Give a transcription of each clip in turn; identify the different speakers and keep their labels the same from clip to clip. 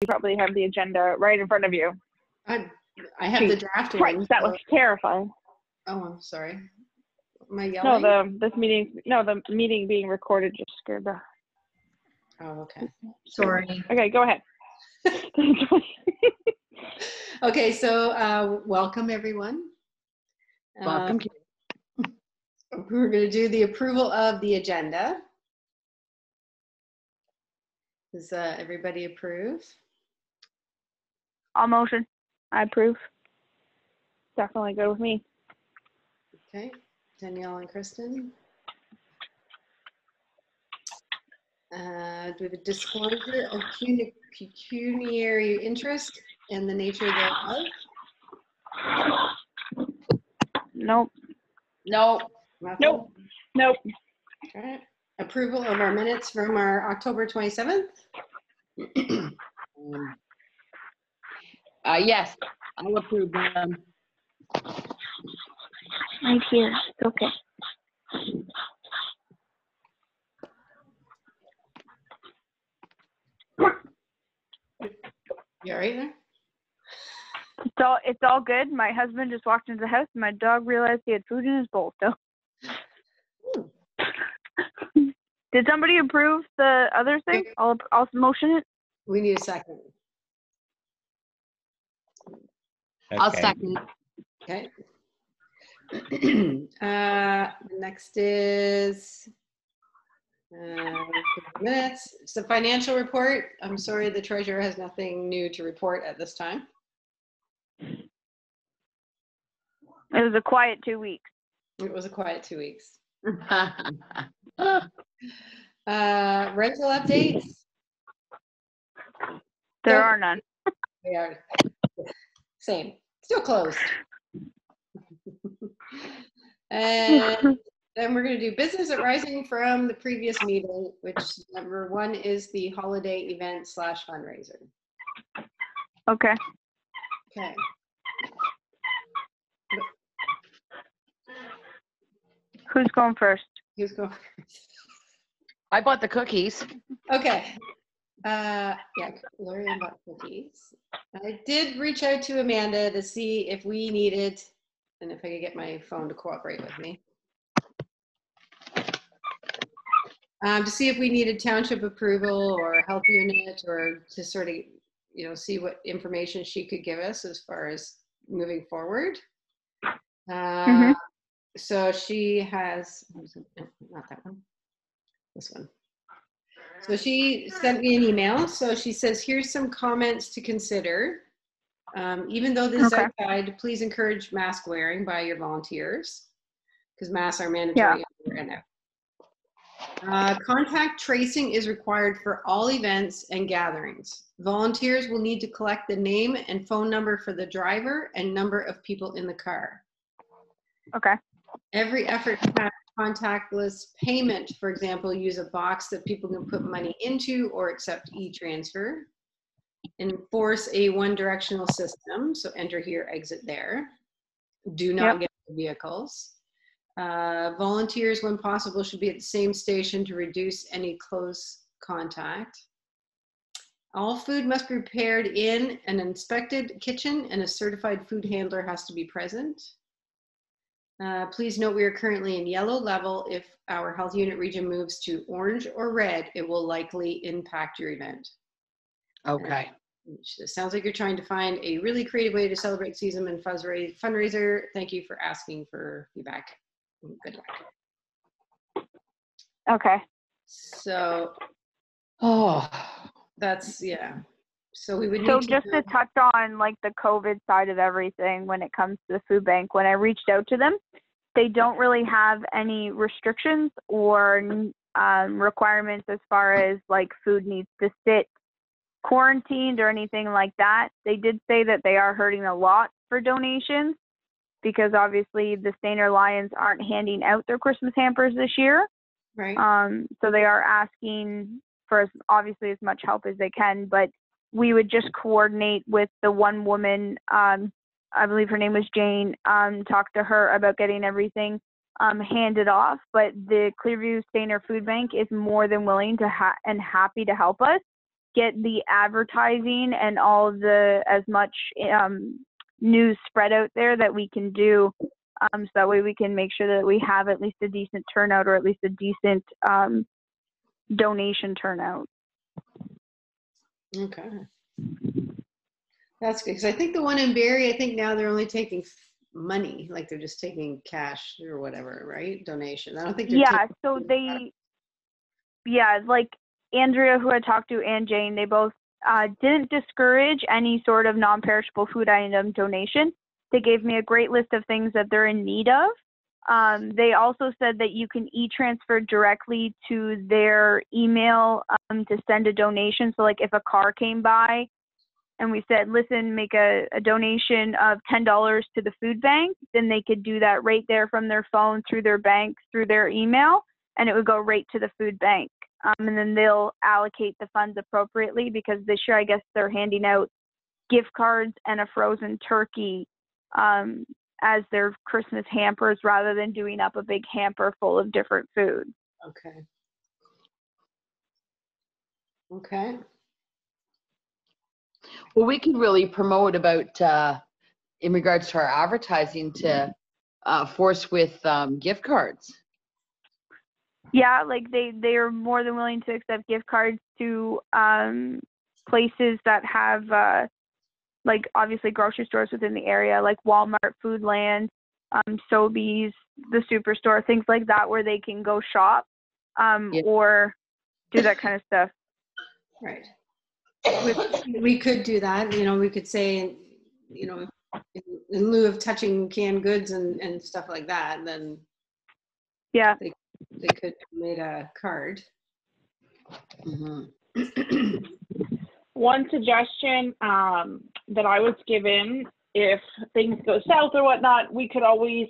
Speaker 1: You probably have the agenda right in front of you.
Speaker 2: I have the draft one.
Speaker 1: That was terrifying.
Speaker 2: Oh, I'm sorry. Am I yelling?
Speaker 1: No, the meeting being recorded just scared the.
Speaker 2: Oh, okay.
Speaker 3: Sorry.
Speaker 1: Okay, go ahead.
Speaker 2: Okay, so welcome everyone.
Speaker 3: Welcome.
Speaker 2: We're going to do the approval of the agenda. Does everybody approve?
Speaker 1: I'll motion. I approve. Definitely good with me.
Speaker 2: Okay, Danielle and Kristen. Do we have a disclosure of pecuniary interest and the nature thereof?
Speaker 1: Nope.
Speaker 3: No.
Speaker 1: Nope. Nope.
Speaker 2: Okay. Approval of our minutes from our October 27th.
Speaker 3: Yes, I'll approve them.
Speaker 1: Right here. It's okay.
Speaker 2: You all right there?
Speaker 1: It's all good. My husband just walked into the house and my dog realized he had food in his bowl. So did somebody approve the other thing? I'll motion it.
Speaker 2: We need a second.
Speaker 3: Okay. I'll second.
Speaker 2: Okay. Next is minutes. It's the financial report. I'm sorry, the treasurer has nothing new to report at this time.
Speaker 1: It was a quiet 2 weeks.
Speaker 2: It was a quiet 2 weeks. Rental updates.
Speaker 1: There are none.
Speaker 2: They are same. Still closed. And then we're going to do business arising from the previous meeting, which number 1 is the holiday event / fundraiser.
Speaker 1: Okay.
Speaker 2: Okay.
Speaker 1: Who's going first?
Speaker 2: Who's going first?
Speaker 3: I bought the cookies.
Speaker 2: Okay. Yeah, Lori bought cookies. I did reach out to Amanda to see if we needed, and if I could get my phone to cooperate with me, to see if we needed township approval or health unit, or to sort of, see what information she could give us as far as moving forward. So she has, not that one, this one. So she sent me an email. So she says, here's some comments to consider. Even though this is outside, please encourage mask wearing by your volunteers, because masks are mandatory right now. Contact tracing is required for all events and gatherings. Volunteers will need to collect the name and phone number for the driver and number of people in the car.
Speaker 1: Okay.
Speaker 2: Every effort to have contactless payment, for example, use a box that people can put money into or accept e-transfer. Enforce a one-directional system, so enter here, exit there. Do not get vehicles. Volunteers, when possible, should be at the same station to reduce any close contact. All food must be prepared in an inspected kitchen, and a certified food handler has to be present. Please note we are currently in yellow level. If our health unit region moves to orange or red, it will likely impact your event.
Speaker 3: Okay.
Speaker 2: It sounds like you're trying to find a really creative way to celebrate season and fundraiser. Thank you for asking for feedback. Good luck.
Speaker 1: Okay.
Speaker 2: So, that's, So we would need
Speaker 1: to touch on like the COVID side of everything when it comes to the food bank, when I reached out to them, they don't really have any restrictions or requirements as far as like food needs to sit quarantined or anything like that. They did say that they are hurting a lot for donations because obviously the Stainer Lions aren't handing out their Christmas hampers this year.
Speaker 2: Right.
Speaker 1: So they are asking for obviously as much help as they can, but we would just coordinate with the one woman, I believe her name was Jane, talk to her about getting everything handed off. But the Clearview Stainer Food Bank is more than willing to and happy to help us. get the advertising and all the as much news spread out there that we can do, so that way we can make sure that we have at least a decent turnout, or at least a decent donation turnout.
Speaker 2: Okay. That's good, because I think the one in Barrie, I think now they're only taking money, like they're just taking cash or whatever, right? Donation. I don't think they're
Speaker 1: like Andrea, who I talked to, and Jane, they both didn't discourage any sort of non-perishable food item donation. They gave me a great list of things that they're in need of. They also said that you can e-transfer directly to their email to send a donation. So like if a car came by and we said, listen, make a donation of $10 to the food bank, then they could do that right there from their phone, through their bank, through their email, and it would go right to the food bank. And then they'll allocate the funds appropriately, because this year I guess they're handing out gift cards and a frozen turkey as their Christmas hampers, rather than doing up a big hamper full of different food.
Speaker 2: Okay. Okay.
Speaker 3: Well, we can really promote about, in regards to our advertising, to force with gift cards.
Speaker 1: Yeah, like they are more than willing to accept gift cards to places that have like obviously grocery stores within the area, like Walmart, Foodland, Sobeys, the Superstore, things like that, where they can go shop or do that kind of stuff.
Speaker 2: Right. We could do that. You know, we could say, you know, in lieu of touching canned goods and stuff like that, then
Speaker 1: yeah,
Speaker 2: they could have made a card.
Speaker 3: Mm-hmm.
Speaker 4: One suggestion that I was given, if things go south or whatnot, we could always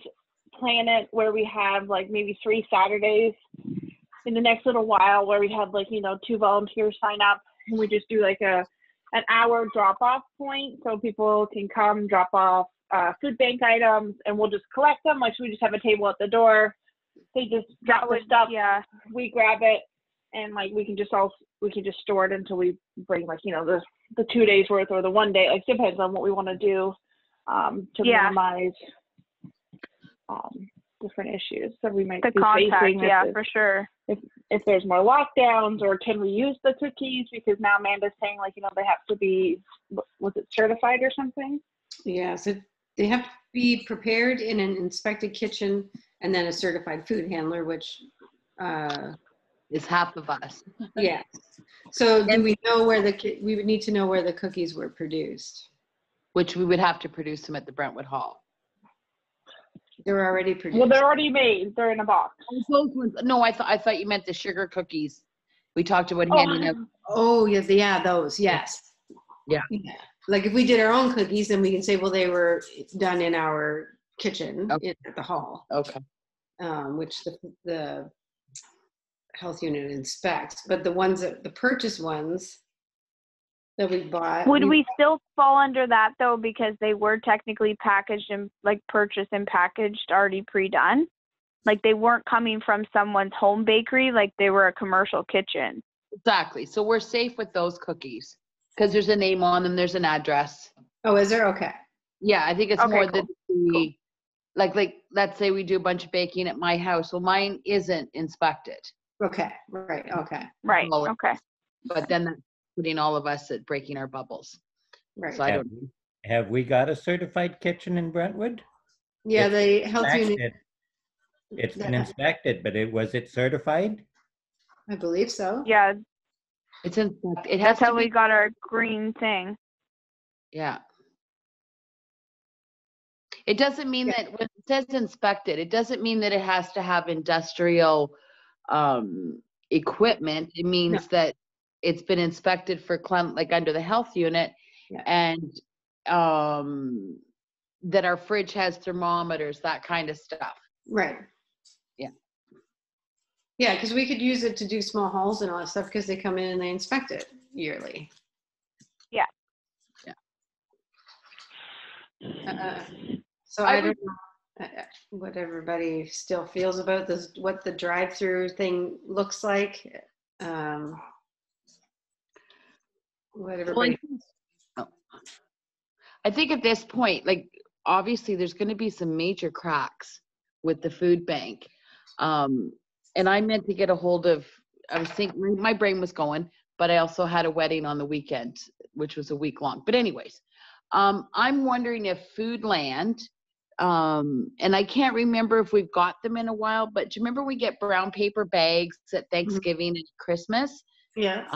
Speaker 4: plan it where we have like maybe 3 Saturdays in the next little while where we have like, you know, 2 volunteers sign up, and we just do like an hour drop-off point, so people can come drop off food bank items, and we'll just collect them. Like, we just have a table at the door. They just drop the stuff.
Speaker 1: Yeah.
Speaker 4: We grab it, and like we can just store it until we bring, like, you know, the 2 days worth or the 1 day. Like, depends on what we want to do to minimize different issues. So we might
Speaker 1: the
Speaker 4: be
Speaker 1: contact,
Speaker 4: facing
Speaker 1: for sure.
Speaker 4: If there's more lockdowns, or can we use the cookies, because now Amanda's saying, like, you know, they have to be, was it certified or something?
Speaker 2: Yeah, so they have to be prepared in an inspected kitchen, and then a certified food handler, which
Speaker 3: Is half of us.
Speaker 2: yeah. So do we know where we would need to know where the cookies were produced?
Speaker 3: Which we would have to produce them at the Brentwood Hall.
Speaker 2: They're already produced.
Speaker 4: Well, they're already made. They're in a box.
Speaker 3: Those ones, no, I thought you meant the sugar cookies. We talked about handing out.
Speaker 2: Oh, yeah, those, yes.
Speaker 3: Yeah.
Speaker 2: Like if we did our own cookies, then we can say, well, they were done in our kitchen at the hall.
Speaker 3: Okay.
Speaker 2: Which the health unit inspects. But the purchase ones that we bought.
Speaker 1: Would we still fall under that though, because they were technically packaged and like purchased and packaged already pre-done? Like they weren't coming from someone's home bakery, like they were a commercial kitchen.
Speaker 3: Exactly. So we're safe with those cookies because there's a name on them, there's an address.
Speaker 2: Oh, is there? Okay.
Speaker 3: Yeah, I think it's
Speaker 1: Okay,
Speaker 3: more
Speaker 1: cool.
Speaker 3: that we, like let's say we do a bunch of baking at my house. Well, mine isn't inspected.
Speaker 2: Okay. Right. Okay.
Speaker 1: Right.
Speaker 3: Well,
Speaker 1: Okay.
Speaker 3: But then that's putting all of us at breaking our bubbles.
Speaker 2: Right.
Speaker 3: So I don't know.
Speaker 5: Have we got a certified kitchen in Brentwood?
Speaker 2: Yeah,
Speaker 5: It's
Speaker 2: the health unit.
Speaker 5: inspected. It's been inspected, but was it certified?
Speaker 2: I believe so.
Speaker 1: Yeah,
Speaker 3: It's inspected. It has
Speaker 1: that's how
Speaker 3: to
Speaker 1: we
Speaker 3: be.
Speaker 1: got our green thing.
Speaker 3: Yeah. It doesn't mean that when it says inspected, it doesn't mean that it has to have industrial equipment. It means that it's been inspected for like under the health unit, and that our fridge has thermometers, that kind of stuff.
Speaker 2: Right.
Speaker 3: Yeah.
Speaker 2: Yeah, because we could use it to do small hauls and all that stuff because they come in and they inspect it yearly.
Speaker 1: Yeah.
Speaker 2: Yeah. So I don't know what everybody still feels about this, what the drive-through thing looks like. Let
Speaker 3: Well,
Speaker 2: everybody.
Speaker 3: I think at this point, like, obviously there's going to be some major cracks with the food bank. And I meant to get a hold of, I was thinking, my brain was going, but I also had a wedding on the weekend, which was a week long. But anyways, I'm wondering if Foodland, and I can't remember if we've got them in a while, but do you remember we get brown paper bags at Thanksgiving and Christmas?
Speaker 2: Yeah.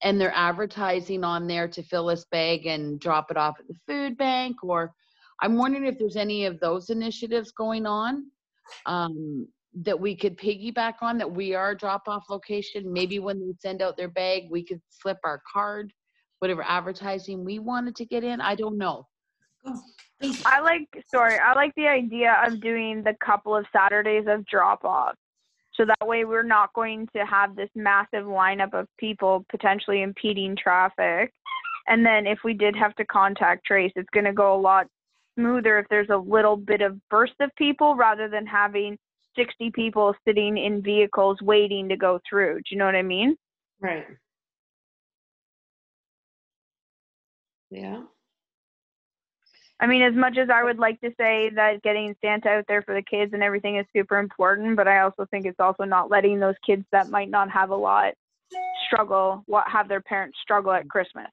Speaker 3: And they're advertising on there to fill this bag and drop it off at the food bank, or I'm wondering if there's any of those initiatives going on that we could piggyback on, that we are a drop-off location. Maybe when they send out their bag, we could slip our card, whatever advertising we wanted to get in. I don't know.
Speaker 1: I like the idea of doing the couple of Saturdays of drop-off. So that way we're not going to have this massive lineup of people potentially impeding traffic. And then if we did have to contact trace, it's going to go a lot smoother if there's a little bit of burst of people rather than having 60 people sitting in vehicles waiting to go through. Do you know what I mean?
Speaker 2: Right. Yeah.
Speaker 1: I mean, as much as I would like to say that getting Santa out there for the kids and everything is super important, but I also think it's also not letting those kids that might not have a lot have their parents struggle at Christmas.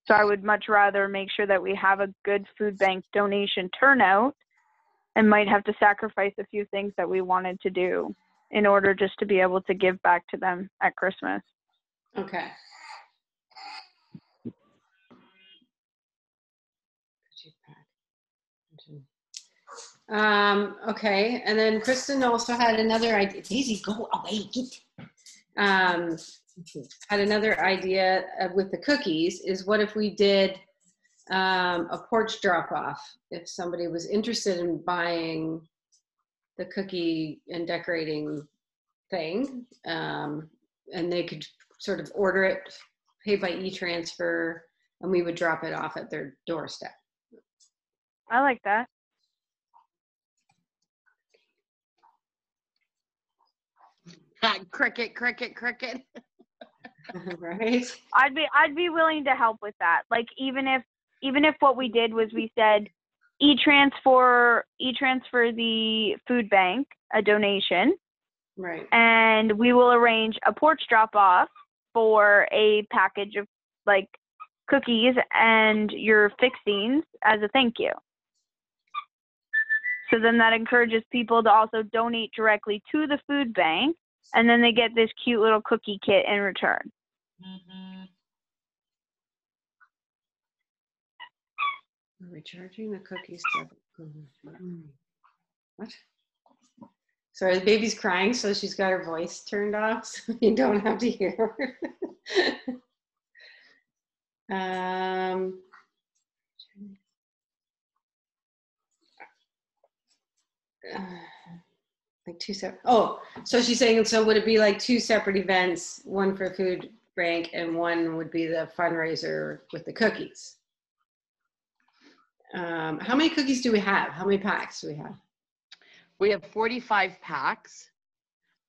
Speaker 1: So I would much rather make sure that we have a good food bank donation turnout and might have to sacrifice a few things that we wanted to do in order just to be able to give back to them at Christmas.
Speaker 2: Okay. Okay, and then Kristen also had another idea. Daisy, go away, get. Had another idea with the cookies is what if we did a porch drop off if somebody was interested in buying the cookie and decorating thing, and they could sort of order it, pay by e-transfer, and we would drop it off at their doorstep.
Speaker 1: I like that.
Speaker 3: Cricket.
Speaker 2: Right.
Speaker 1: I'd be willing to help with that. Like even if what we did was we said e-transfer the food bank a donation,
Speaker 2: Right.
Speaker 1: and we will arrange a porch drop off for a package of like cookies and your fixings as a thank you. So then that encourages people to also donate directly to the food bank, and then they get this cute little cookie kit in return.
Speaker 2: Are we charging the cookies? What? Sorry, the baby's crying, so she's got her voice turned off, so you don't have to hear her. Like two separate. Oh, so she's saying, so would it be like two separate events, one for food bank and one would be the fundraiser with the cookies? How many cookies do we have? How many packs do we have?
Speaker 3: We have 45 packs,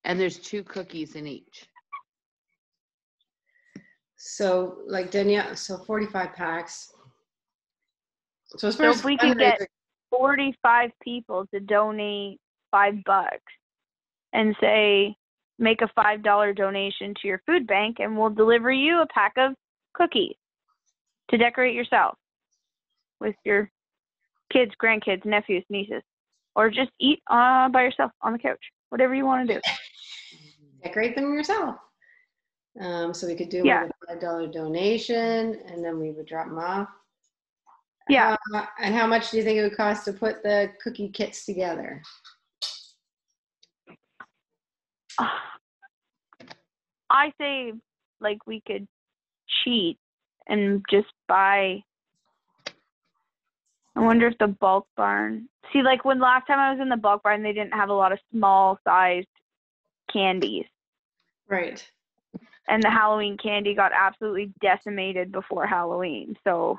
Speaker 3: and there's 2 cookies in each.
Speaker 2: So like Danielle, so 45 packs. So
Speaker 1: if we could get 45 people to donate $5 and say, make a $5 donation to your food bank and we'll deliver you a pack of cookies to decorate yourself with your kids, grandkids, nephews, nieces, or just eat by yourself on the couch, whatever you want to do.
Speaker 2: Decorate them yourself. So we could do a $5 donation and then we would drop them off.
Speaker 1: Yeah.
Speaker 2: And how much do you think it would cost to put the cookie kits together?
Speaker 1: I say like we could cheat and just buy. I wonder if the bulk barn. See, like when last time I was in the bulk barn, they didn't have a lot of small sized candies.
Speaker 2: Right.
Speaker 1: And the Halloween candy got absolutely decimated before Halloween. So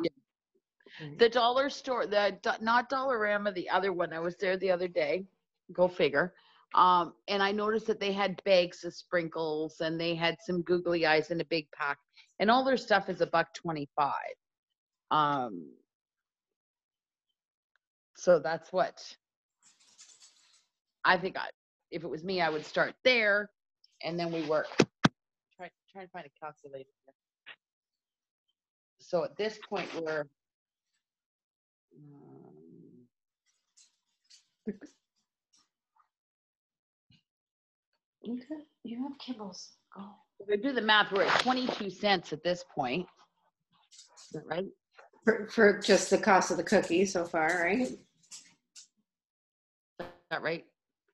Speaker 3: the dollar store, not Dollarama, the other one, I was there the other day, go figure. And I noticed that they had bags of sprinkles and they had some googly eyes in a big pack, and all their stuff is $1.25. So that's what I think. If it was me, I would start there, and then we work. Try and find a calculator here. So at this point, we're
Speaker 2: Okay, you have kibbles. Go.
Speaker 3: if I do the math, we're at 22 cents at this point. Is that right?
Speaker 2: For just the cost of the cookie so far, right?
Speaker 3: Is that right?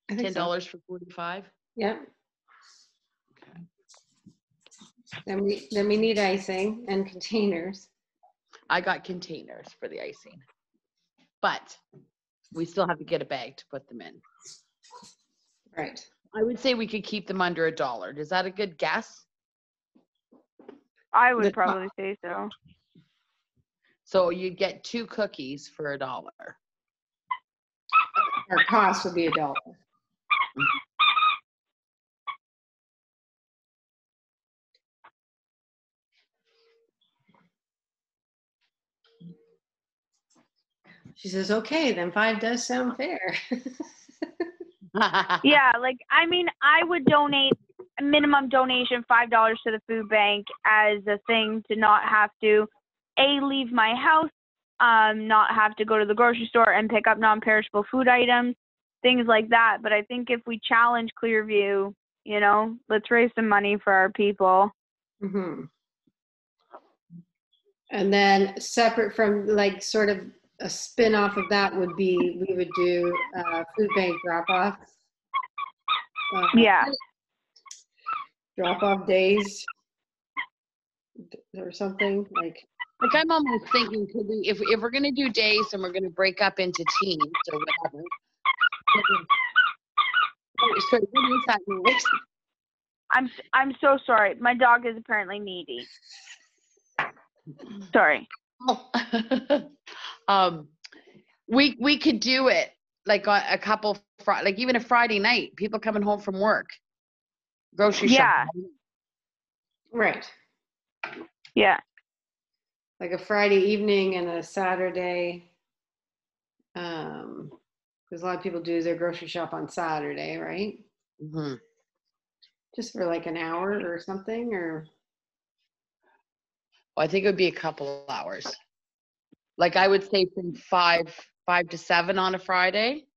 Speaker 2: I think
Speaker 3: $10
Speaker 2: so.
Speaker 3: for 45.
Speaker 2: Yeah. Then we need icing and containers.
Speaker 3: I got containers for the icing, but we still have to get a bag to put them in.
Speaker 2: Right.
Speaker 3: I would say we could keep them under $1. Is that a good guess?
Speaker 1: I would probably say so.
Speaker 3: So you get 2 cookies for $1.
Speaker 2: Our cost would be $1. She says, okay, then 5 does sound fair.
Speaker 1: Yeah, like, I mean, I would donate a minimum donation $5 to the food bank as a thing to not have to leave my house, not have to go to the grocery store and pick up non-perishable food items, things like that. But I think if we challenge Clearview, you know, let's raise some money for our people.
Speaker 2: Mm-hmm. And then separate from, like, sort of a spin-off of that would be, we would do food bank drop-off.
Speaker 1: Yeah.
Speaker 2: Drop-off days or something like.
Speaker 3: Like, I'm almost thinking, could we, if we're gonna do days and we're gonna break up into teams or whatever. Sorry, what is that noise?
Speaker 1: I'm so sorry. My dog is apparently needy. Sorry.
Speaker 3: Oh. We could do it like on a couple like even a Friday night, people coming home from work, grocery
Speaker 1: Yeah.
Speaker 3: shopping.
Speaker 2: Right.
Speaker 1: Yeah.
Speaker 2: Like a Friday evening and a Saturday. Because a lot of people do their grocery shop on Saturday, right?
Speaker 3: Mm-hmm.
Speaker 2: Just for like an hour or something, or.
Speaker 3: Well, I think it would be a couple of hours. Like I would say from 5 to 7 on a Friday.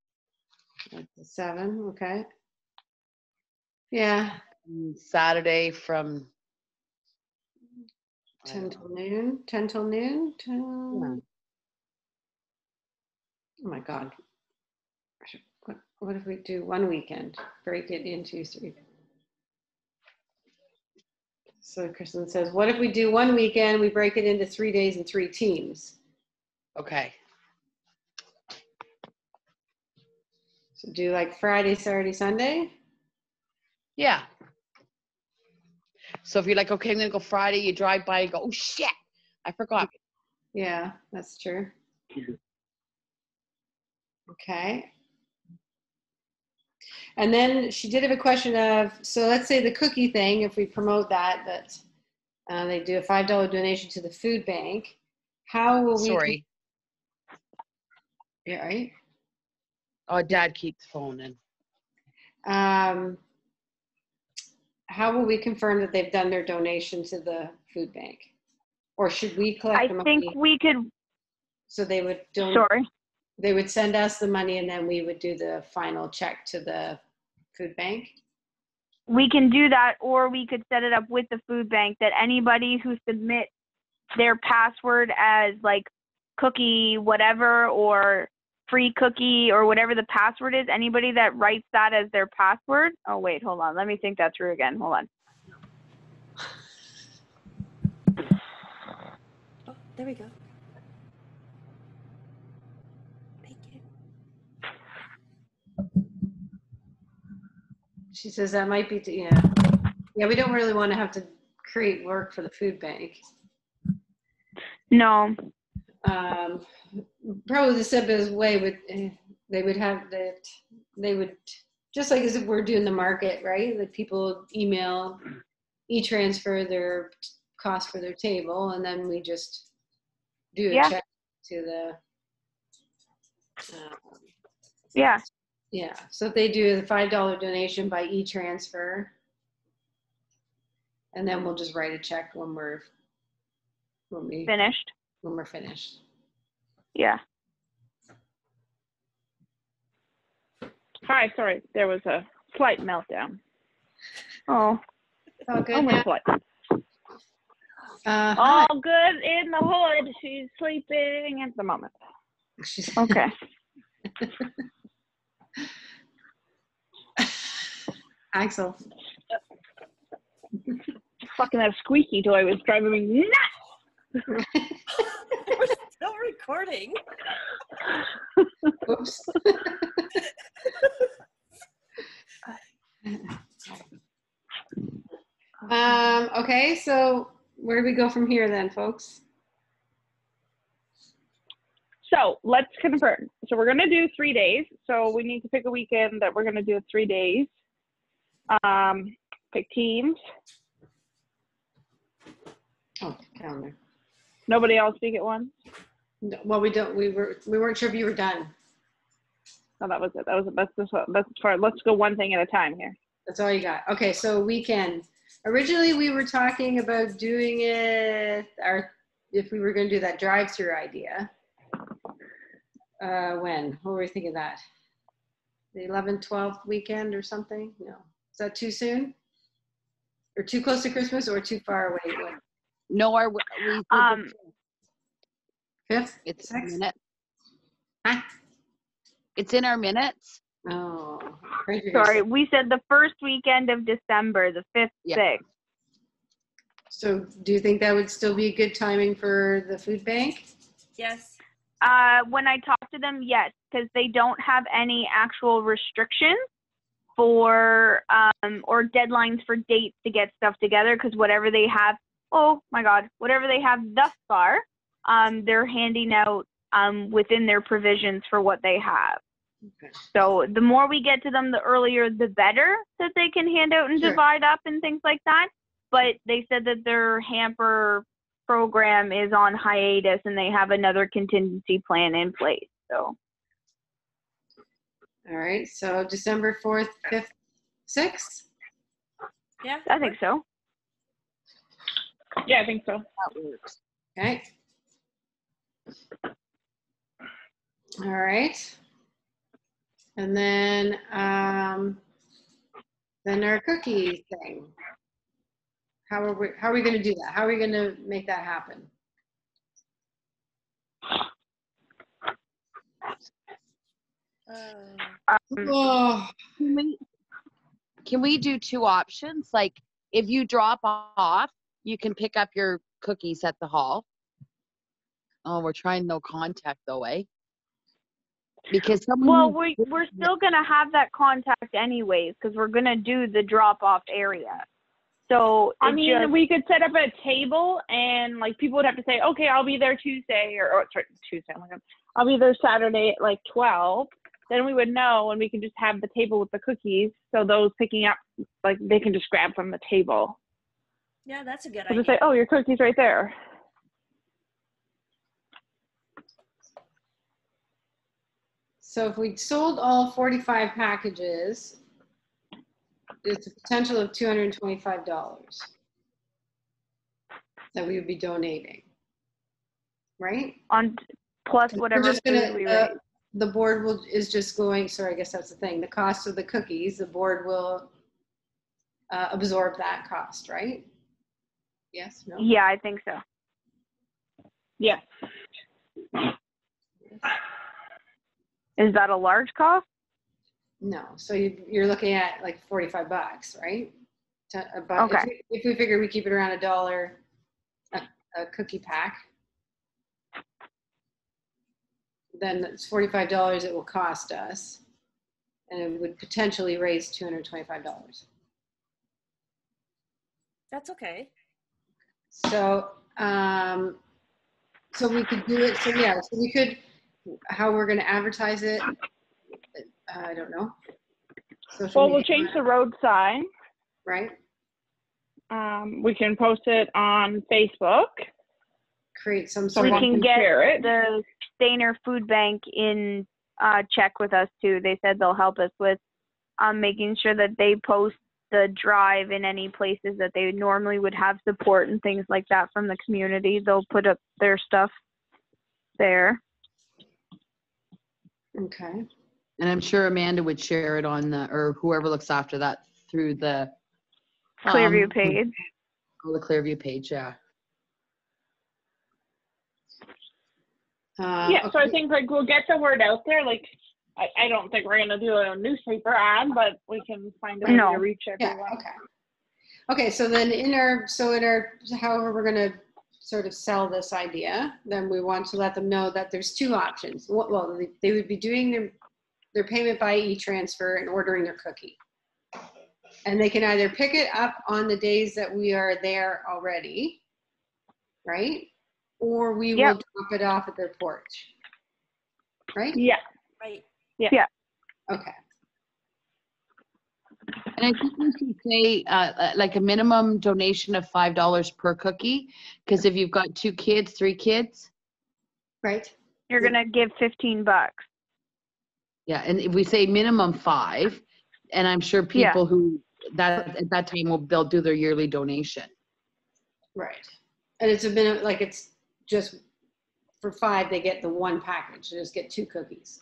Speaker 2: 7, okay. Yeah.
Speaker 3: And Saturday from
Speaker 2: 10 till noon. 10 till noon. 10...
Speaker 3: Yeah.
Speaker 2: Oh my God. What if we do one weekend? Break it into 3. So Kristen says, what if we do one weekend? We break it into 3 days and 3 teams.
Speaker 3: Okay.
Speaker 2: So do like Friday, Saturday, Sunday?
Speaker 3: Yeah. So if you're like, okay, I'm gonna go Friday, you drive by and go, oh shit, I forgot.
Speaker 2: Yeah, that's true. Okay. And then she did have a question of, so let's say the cookie thing, if we promote that they do a $5 donation to the food bank, how will we?
Speaker 3: Sorry.
Speaker 2: Yeah, right.
Speaker 3: Oh, Dad keeps phoning.
Speaker 2: How will we confirm that they've done their donation to the food bank? Or should we collect the money?
Speaker 1: I think we could.
Speaker 2: So they would donate.
Speaker 1: Sorry.
Speaker 2: They would send us the money and then we would do the final check to the food bank?
Speaker 1: We can do that, or we could set it up with the food bank that anybody who submits their password as like cookie whatever or free cookie or whatever the password is, anybody that writes that as their password. Oh, wait, hold on. Let me think that through again. Hold on.
Speaker 6: Oh, there we go. Thank you.
Speaker 2: She says that might be, yeah, we don't really want to have to create work for the food bank.
Speaker 1: No.
Speaker 2: Probably the simplest way would, they would just like as if we're doing the market, right? Like people email e-transfer their cost for their table, and then we just do a
Speaker 1: Yeah.
Speaker 2: check to the,
Speaker 1: Yeah.
Speaker 2: yeah. So if they do the $5 donation by e-transfer, and then we'll just write a check when we're
Speaker 1: Finished.
Speaker 2: finished.
Speaker 1: Yeah.
Speaker 4: Hi, sorry, there was a slight meltdown.
Speaker 1: Oh.
Speaker 2: It's all good
Speaker 4: Only
Speaker 2: now.
Speaker 4: slight.
Speaker 2: Hi.
Speaker 4: All good in the hood. She's sleeping at the moment.
Speaker 2: She's-
Speaker 1: Okay.
Speaker 2: Axel.
Speaker 4: Fucking that squeaky toy was driving me nuts.
Speaker 6: We're still recording.
Speaker 2: Oops. Okay, so where do we go from here then, folks?
Speaker 4: So let's confirm. So we're gonna do 3 days. So we need to pick a weekend that we're gonna do 3 days. Pick teams.
Speaker 2: Oh, calendar.
Speaker 4: Nobody else speak at once.
Speaker 2: No, well, we weren't sure if you were done.
Speaker 4: Oh, that was it. That's far. Let's go one thing at a time here.
Speaker 2: That's all you got. Okay, so weekend. Originally, we were talking about doing it, if we were going to do that drive-through idea. When? What were we thinking of that? The 11th, 12th weekend or something? No. Is that too soon? Or too close to Christmas or too far away?
Speaker 3: No, we
Speaker 2: Fifth?
Speaker 3: it's in our
Speaker 2: Sixth?
Speaker 3: minutes.
Speaker 2: Huh?
Speaker 3: It's in our minutes.
Speaker 2: Oh. afraid you're
Speaker 1: Sorry,
Speaker 2: gonna say-
Speaker 1: we said the first weekend of December, the 5th,
Speaker 3: Yeah.
Speaker 1: 6th.
Speaker 2: So do you think that would still be good timing for the food bank?
Speaker 6: Yes.
Speaker 1: When I talk to them, yes, because they don't have any actual restrictions for or deadlines for dates to get stuff together. Because whatever they have, whatever they have thus far, they're handing out within their provisions for what they have.
Speaker 2: Okay.
Speaker 1: So the more we get to them, the earlier the better that they can hand out and
Speaker 2: Sure.
Speaker 1: divide up and things like that. But they said that their hamper program is on hiatus and they have another contingency plan in place. So
Speaker 2: All right, so December 4th, 5th, 6th?
Speaker 6: Yeah.
Speaker 1: I think so.
Speaker 4: Yeah, I think so.
Speaker 3: That works.
Speaker 2: Okay. All right. And then our cookie thing. How are we going to do that? How are we going to make that happen? Oh,
Speaker 3: Can we do two options? Like if you drop off, you can pick up your cookies at the hall. Oh, we're trying no contact though, eh? Because
Speaker 1: Well, we're still gonna have that contact anyways because we're gonna do the drop off area. So
Speaker 4: I mean, we could set up a table and like people would have to say, okay, I'll be there Tuesday or sorry, Tuesday. Oh my God. I'll be there Saturday at like 12. Then we would know and we can just have the table with the cookies. So those picking up, like they can just grab from the table.
Speaker 6: Yeah, that's a good
Speaker 4: We'll
Speaker 6: idea.
Speaker 4: just say, oh, your cookie's right there.
Speaker 2: so if we sold all 45 packages, there's a potential of $225 that we would be donating, right?
Speaker 1: on plus
Speaker 2: We're
Speaker 1: whatever
Speaker 2: just
Speaker 1: food
Speaker 2: gonna,
Speaker 1: we raise.
Speaker 2: the board is just going, sorry, I guess that's the thing. The cost of the cookies, the board will absorb that cost, right? Yes, no?
Speaker 1: Yeah, I think so.
Speaker 4: Yeah.
Speaker 1: Is that a large cost?
Speaker 2: No, so you're looking at like 45 bucks, right? About,
Speaker 1: Okay.
Speaker 2: if we figure we keep it around $1 a cookie pack, then it's $45 it will cost us, and it would potentially raise $225.
Speaker 6: That's okay.
Speaker 2: So, so we could do it. So yeah, so we could. How we're going to advertise it, I don't know. social
Speaker 4: Well, we'll
Speaker 2: media,
Speaker 4: change the road sign.
Speaker 2: right?
Speaker 4: We can post it on Facebook.
Speaker 2: Create some
Speaker 1: We
Speaker 2: sort of,
Speaker 4: Someone
Speaker 1: can
Speaker 4: can
Speaker 1: get
Speaker 4: share it.
Speaker 1: the Stainer Food Bank in check with us too. They said they'll help us with making sure that they post the drive in any places that they normally would have support and things like that from the community. They'll put up their stuff there.
Speaker 2: okay.
Speaker 3: And I'm sure Amanda would share it on the, or whoever looks after that through the
Speaker 1: Clearview page.
Speaker 3: the Clearview page, yeah.
Speaker 4: Yeah, so I think like we'll get the word out there. Like, I don't think we're gonna do a newspaper ad, but we can find a way
Speaker 1: No.
Speaker 4: to reach
Speaker 2: Yeah,
Speaker 4: everyone.
Speaker 2: okay. Okay, so then in our, however we're gonna sort of sell this idea, then we want to let them know that there's two options. Well, they would be doing their payment by e-transfer and ordering their cookie. And they can either pick it up on the days that we are there already, right? Or we will drop it off at their porch, right?
Speaker 4: Yeah.
Speaker 6: Right.
Speaker 2: Okay.
Speaker 3: And I think we should say like a minimum donation of $5 per cookie, because if you've got 2 kids, 3 kids.
Speaker 2: Right.
Speaker 1: You're gonna give $15.
Speaker 3: Yeah, and if we say minimum 5, and I'm sure people who that at that time they'll do their yearly donation.
Speaker 2: Right. And it's a minute, like it's just for 5, they get the one package. They just get 2 cookies.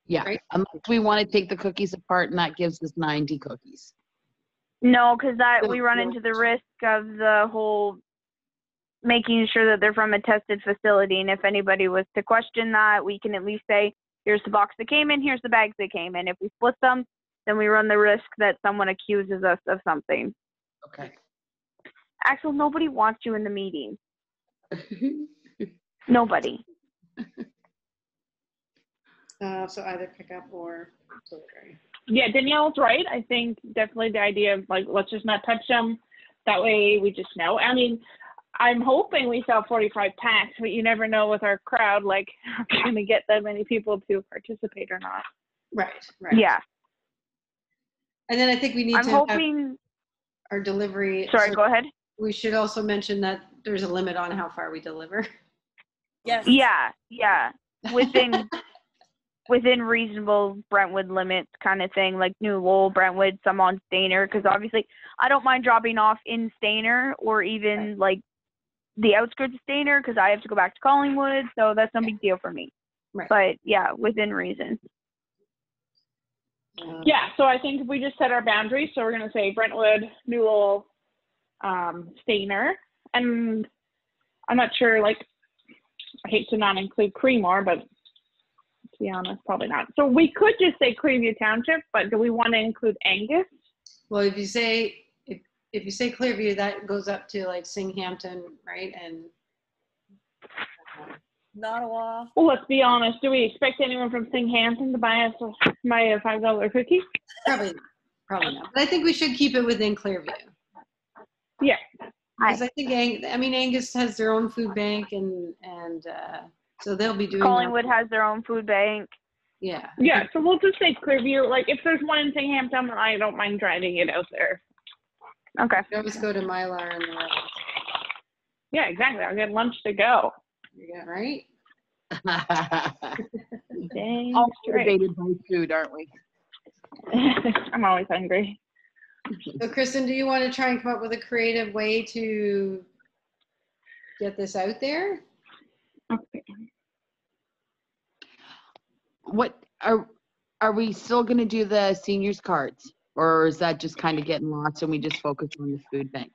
Speaker 3: Yeah,
Speaker 2: Right.
Speaker 3: unless we want to take the cookies apart, and that gives us 90 cookies.
Speaker 1: No, because
Speaker 2: No,
Speaker 1: we run
Speaker 2: no.
Speaker 1: into the risk of the whole making sure that they're from a tested facility. And if anybody was to question that, we can at least say, here's the box that came in, here's the bags that came in. If we split them, then we run the risk that someone accuses us of something.
Speaker 3: Okay.
Speaker 1: Axel, nobody wants you in the meeting. Nobody.
Speaker 2: So either pick up or delivery.
Speaker 4: Yeah, Danielle's right. I think definitely the idea of like, let's just not touch them. That way we just know. I mean, I'm hoping we sell 45 packs, but you never know with our crowd, like, are we going to get that many people to participate or not?
Speaker 2: Right. Right.
Speaker 1: Yeah.
Speaker 2: And then I think we need
Speaker 1: I'm
Speaker 2: to have
Speaker 1: hoping.
Speaker 2: our delivery.
Speaker 1: Sorry, go ahead.
Speaker 2: We should also mention that there's a limit on how far we deliver.
Speaker 6: Yes.
Speaker 1: Yeah. Within reasonable Brentwood limits kind of thing, like New Lowell, Brentwood, some on Stainer, because obviously I don't mind dropping off in Stainer or even like the outskirts of Stainer because I have to go back to Collingwood, so that's no big deal for me.
Speaker 2: Right.
Speaker 1: But yeah, within reason.
Speaker 4: Yeah, so I think if we just set our boundaries, so we're going to say Brentwood, Newell, Stainer, and I'm not sure, like, I hate to not include Creemore, but to be honest, probably not. So we could just say Clearview Township, but do we want to include Angus?
Speaker 2: Well, if you say Clearview, that goes up to like Singhampton, right? And
Speaker 6: Nottawa.
Speaker 4: Well, let's be honest. Do we expect anyone from Singhampton to buy us a $5 cookie?
Speaker 2: probably not. But I think we should keep it within Clearview.
Speaker 4: Yeah.
Speaker 2: Because I think Angus has their own food bank, and so they'll be doing.
Speaker 1: Collingwood has their own food bank.
Speaker 2: Yeah.
Speaker 4: Yeah, so we'll just say Clearview. Like, if there's one in Singhampton, I don't mind driving it out there.
Speaker 1: Okay.
Speaker 2: You always go to Mylar and the rest.
Speaker 4: Yeah, exactly. I'll get lunch to go.
Speaker 2: Yeah, right.
Speaker 4: Dang
Speaker 3: All
Speaker 4: straight.
Speaker 3: motivated by food, aren't we?
Speaker 4: I'm always hungry.
Speaker 2: So, Kristen, do you want to try and come up with a creative way to get this out there?
Speaker 4: Okay.
Speaker 3: What are we still going to do the seniors cards, or is that just kind of getting lost and we just focus on the food bank?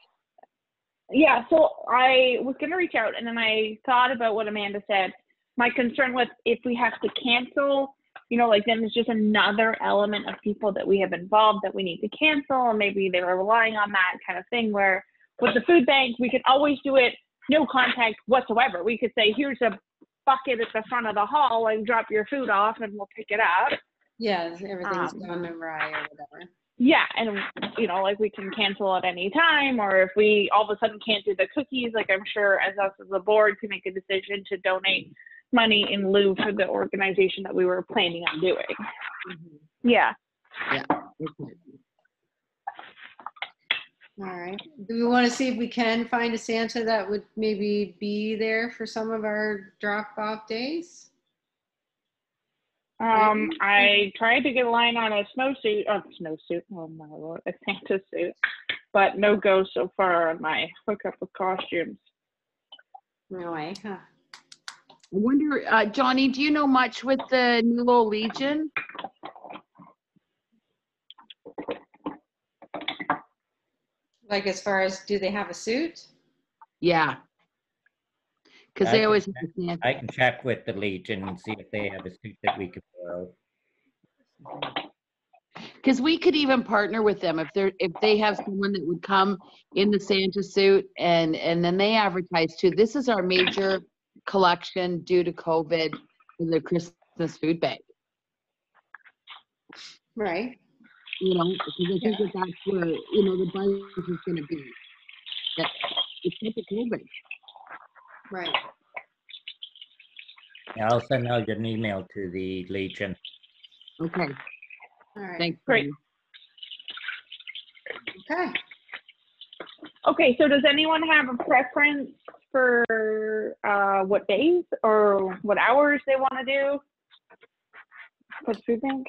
Speaker 4: Yeah, so I was going to reach out, and then I thought about what Amanda said. My concern was if we have to cancel, like then there's just another element of people that we have involved that we need to cancel, and maybe they were relying on that kind of thing, where with the food bank, we can always do it, no contact whatsoever. We could say, here's a bucket at the front of the hall and drop your food off and we'll pick it up.
Speaker 2: Yeah, everything's gone awry or whatever.
Speaker 4: Yeah, and like we can cancel at any time, or if we all of a sudden can't do the cookies, like I'm sure as us as a board can make a decision to donate money in lieu for the organization that we were planning on doing.
Speaker 2: Mm-hmm.
Speaker 1: Yeah.
Speaker 3: Yeah. Okay.
Speaker 2: All right. Do we want to see if we can find a Santa that would maybe be there for some of our drop-off days?
Speaker 4: I tried to get a line on a oh my lord, a Santa suit, but no go so far on my hookup with costumes.
Speaker 2: No way, huh?
Speaker 3: I wonder, Johnny, do you know much with the New Little Legion?
Speaker 2: Like as far as, do they have a suit?
Speaker 3: Yeah. Because they always have a Santa.
Speaker 5: I can check with the Legion and see if they have a suit that we could borrow.
Speaker 3: Because we could even partner with them if they have someone that would come in the Santa suit and then they advertise too. This is our major collection due to COVID for the Christmas food bank.
Speaker 2: Right.
Speaker 3: You know, because I think that's where, you know, the budget is going to be. That it's such a COVID.
Speaker 2: Right.
Speaker 5: Yeah, I'll send out an email to the Legion.
Speaker 3: Okay.
Speaker 2: All right.
Speaker 3: Thanks.
Speaker 4: Great.
Speaker 2: Okay.
Speaker 4: Okay, so does anyone have a preference for what days or what hours they want to do for the food bank?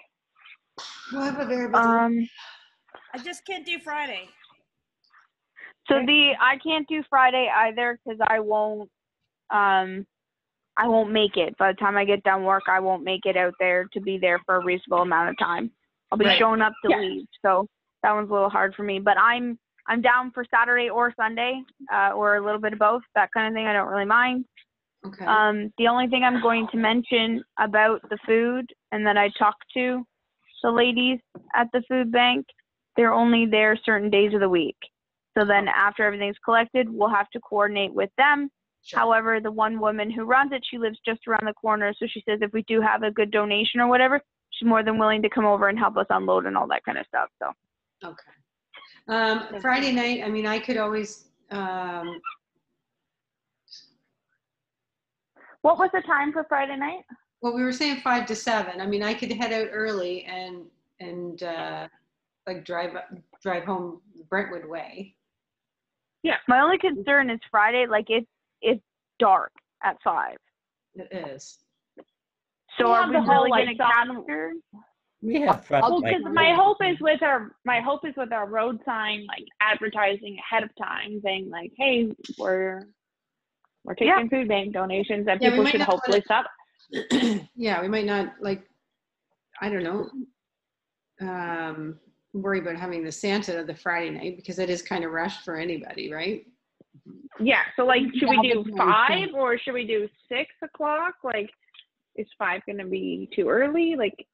Speaker 2: We'll have a very busy.
Speaker 6: I just can't do Friday.
Speaker 1: So I can't do Friday either because I won't make it. By the time I get done work, I won't make it out there to be there for a reasonable amount of time. I'll be showing up to leave, so that one's a little hard for me. But I'm down for Saturday or Sunday, or a little bit of both, that kind of thing. I don't really mind.
Speaker 2: Okay.
Speaker 1: The only thing I'm going to mention about the food, and that I talked to the ladies at the food bank, they're only there certain days of the week. So then after everything's collected, we'll have to coordinate with them.
Speaker 2: Sure.
Speaker 1: However, the one woman who runs it, she lives just around the corner. So she says if we do have a good donation or whatever, she's more than willing to come over and help us unload and all that kind of stuff. So.
Speaker 2: Okay. Friday night, I mean, I could always,
Speaker 1: What was the time for Friday night?
Speaker 2: well, we were saying 5 to 7. I mean, I could head out early and like drive home Brentwood way.
Speaker 1: Yeah. My only concern is Friday, like it's dark at 5.
Speaker 2: It is.
Speaker 1: So
Speaker 4: We'll
Speaker 1: are
Speaker 4: have
Speaker 1: we
Speaker 4: the whole,
Speaker 1: really
Speaker 4: like,
Speaker 1: going to capture?
Speaker 5: We have front
Speaker 4: Well,
Speaker 5: lights.
Speaker 4: because my hope is with our road sign, like advertising ahead of time, saying like, hey, we're taking food bank donations, and
Speaker 2: Yeah, we
Speaker 4: people
Speaker 2: might
Speaker 4: should
Speaker 2: not
Speaker 4: hopefully stop.
Speaker 2: Yeah, we might not, like, I don't know, worry about having the Santa the Friday night because it is kind of rushed for anybody, right?
Speaker 4: Yeah, so like, should we do
Speaker 3: Yeah,
Speaker 4: 5 or should we do 6 o'clock? Like, is 5 going to be too early? Like,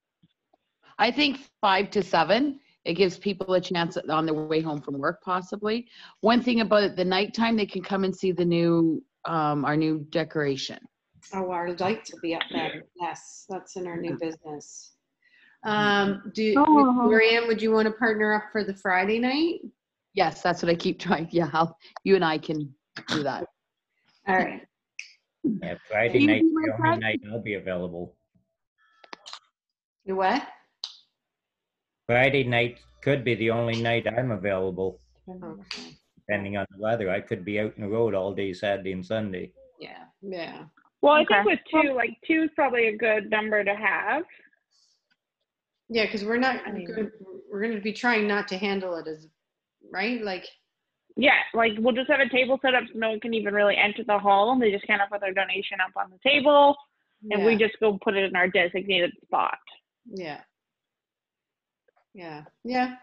Speaker 3: I think 5 to 7. It gives people a chance on their way home from work, possibly. One thing about it, the nighttime, they can come and see the new, our new decoration.
Speaker 2: Oh, our lights will be up there. Yes, that's in our new business. Marianne, would you want to partner up for the Friday night?
Speaker 3: Yes, that's what I keep trying. Yeah, you and I can do that.
Speaker 2: All right.
Speaker 5: Yeah, Friday night, the only night I'll be available.
Speaker 2: You what?
Speaker 5: Friday night could be the only night I'm available,
Speaker 2: Okay.
Speaker 5: depending on the weather. I could be out in the road all day Saturday and Sunday.
Speaker 2: Yeah. Yeah.
Speaker 4: well, I
Speaker 1: Okay.
Speaker 4: think with 2, like 2 is probably a good number to have.
Speaker 2: Yeah, because we're not
Speaker 4: I mean-
Speaker 2: we're going to be trying not to handle it as, right? Like,
Speaker 4: Yeah, like we'll just have a table set up so no one can even really enter the hall. They just kind of put their donation up on the table, and we just go put it in our designated spot.
Speaker 2: Yeah. Yeah. Yeah.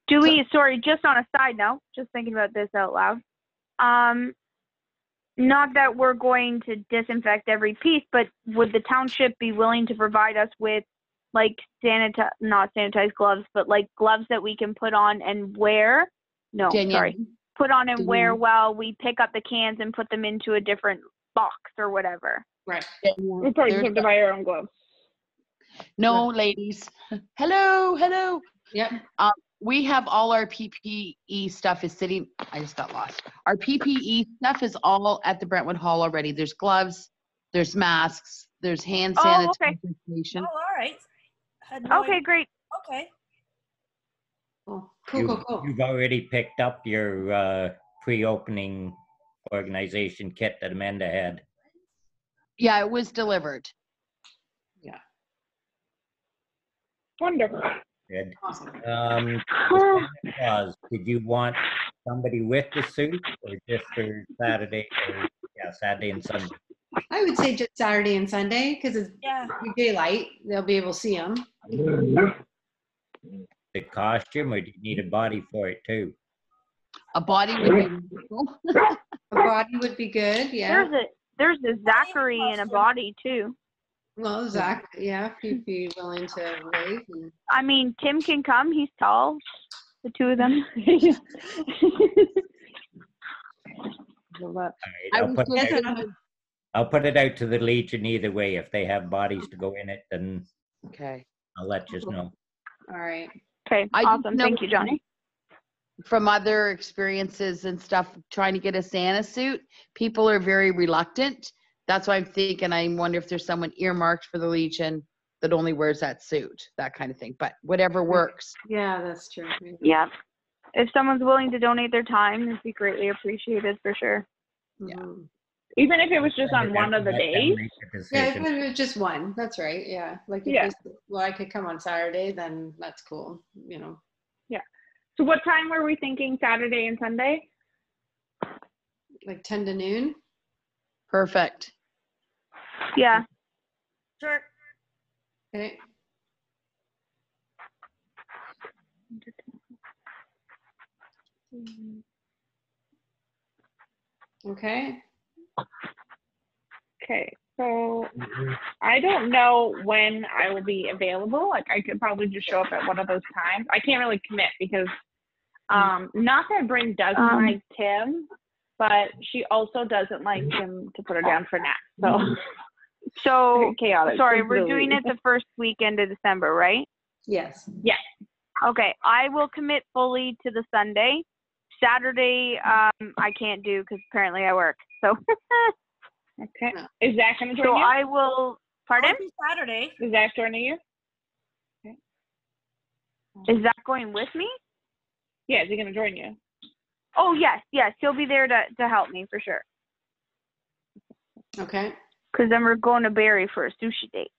Speaker 1: Do we, sorry, just on a side note, just thinking about this out loud. Not that we're going to disinfect every piece, but would the township be willing to provide us with like not sanitized gloves, but like gloves that we can put on and wear? No,
Speaker 3: Danielle,
Speaker 1: sorry. Put on and wear
Speaker 3: Danielle.
Speaker 1: while we pick up the cans and put them into a different box or whatever.
Speaker 2: Right.
Speaker 4: We probably just have to buy our own gloves.
Speaker 3: No, ladies. Hello.
Speaker 2: Yep.
Speaker 3: We have all our PPE stuff is sitting. I just got lost. Our PPE stuff is all at the Brentwood Hall already. There's gloves, there's masks, there's hand
Speaker 1: Oh,
Speaker 3: sanitization.
Speaker 1: okay.
Speaker 6: Oh, all right. Had no
Speaker 1: Okay,
Speaker 6: idea.
Speaker 1: great.
Speaker 6: Okay.
Speaker 2: Cool.
Speaker 5: You've already picked up your pre-opening organization kit that Amanda had.
Speaker 3: Yeah, it was delivered.
Speaker 2: Yeah.
Speaker 4: Wonderful.
Speaker 5: Good.
Speaker 2: Awesome.
Speaker 5: The Santa Claus, did you want somebody with the suit or just for Saturday or Saturday and Sunday?
Speaker 2: I would say just Saturday and Sunday because it's
Speaker 6: Yeah.
Speaker 2: daylight. They'll be able to see them.
Speaker 5: The costume, or do you need a body for it too?
Speaker 3: A body would be wonderful.
Speaker 2: A body would be good. Yeah.
Speaker 1: There's a Zachary in a body too.
Speaker 2: Well, Zach, yeah, if you'd be willing to wait.
Speaker 1: I mean, Tim can come. He's tall. The two of them.
Speaker 5: All right,
Speaker 3: I
Speaker 5: I'll
Speaker 3: was
Speaker 5: put
Speaker 3: just
Speaker 5: it out.
Speaker 3: thinking-
Speaker 5: I'll put it out to the Legion either way. If they have bodies to go in it, then
Speaker 3: okay.
Speaker 5: I'll let you know.
Speaker 2: All right.
Speaker 1: Okay,
Speaker 3: I just
Speaker 1: awesome.
Speaker 3: know
Speaker 1: Thank you, Johnny.
Speaker 3: From other experiences and stuff, trying to get a Santa suit, people are very reluctant. That's why I'm thinking, I wonder if there's someone earmarked for the Legion that only wears that suit, that kind of thing. But whatever works.
Speaker 2: Yeah, that's true.
Speaker 1: Yeah. If someone's willing to donate their time, it'd be greatly appreciated for sure.
Speaker 3: Yeah.
Speaker 2: Mhm.
Speaker 4: Even if it was just on one of the
Speaker 5: Let them
Speaker 4: days.
Speaker 5: make the
Speaker 2: Yeah,
Speaker 5: decision.
Speaker 2: if it was just one. That's right. Yeah. Like if
Speaker 4: Yeah.
Speaker 2: I could come on Saturday, then that's cool. You know.
Speaker 4: So what time were we thinking Saturday and Sunday?
Speaker 2: Like 10 to noon.
Speaker 3: Perfect.
Speaker 1: Yeah.
Speaker 6: Sure.
Speaker 2: Okay. Okay.
Speaker 4: Okay, so I don't know when I will be available. Like I could probably just show up at one of those times. I can't really commit because not that Bryn doesn't like Tim, but she also doesn't like him to put her down for naps. So chaotic.
Speaker 1: Sorry,
Speaker 4: It's
Speaker 1: we're
Speaker 4: really-
Speaker 1: doing it the first weekend of December, right?
Speaker 2: Yes.
Speaker 1: Okay, I will commit fully to the Sunday. Saturday, I can't do because apparently I work. So,
Speaker 4: Okay. Is Zach gonna join
Speaker 1: so
Speaker 4: you?
Speaker 1: I will. Pardon?
Speaker 6: I'll do Saturday.
Speaker 4: Is Zach joining you?
Speaker 1: Is that going with me?
Speaker 4: Yeah, is he gonna join you?
Speaker 1: Oh yes, he'll be there to help me for sure.
Speaker 2: Okay.
Speaker 1: Because then we're going to Barrie for a sushi date.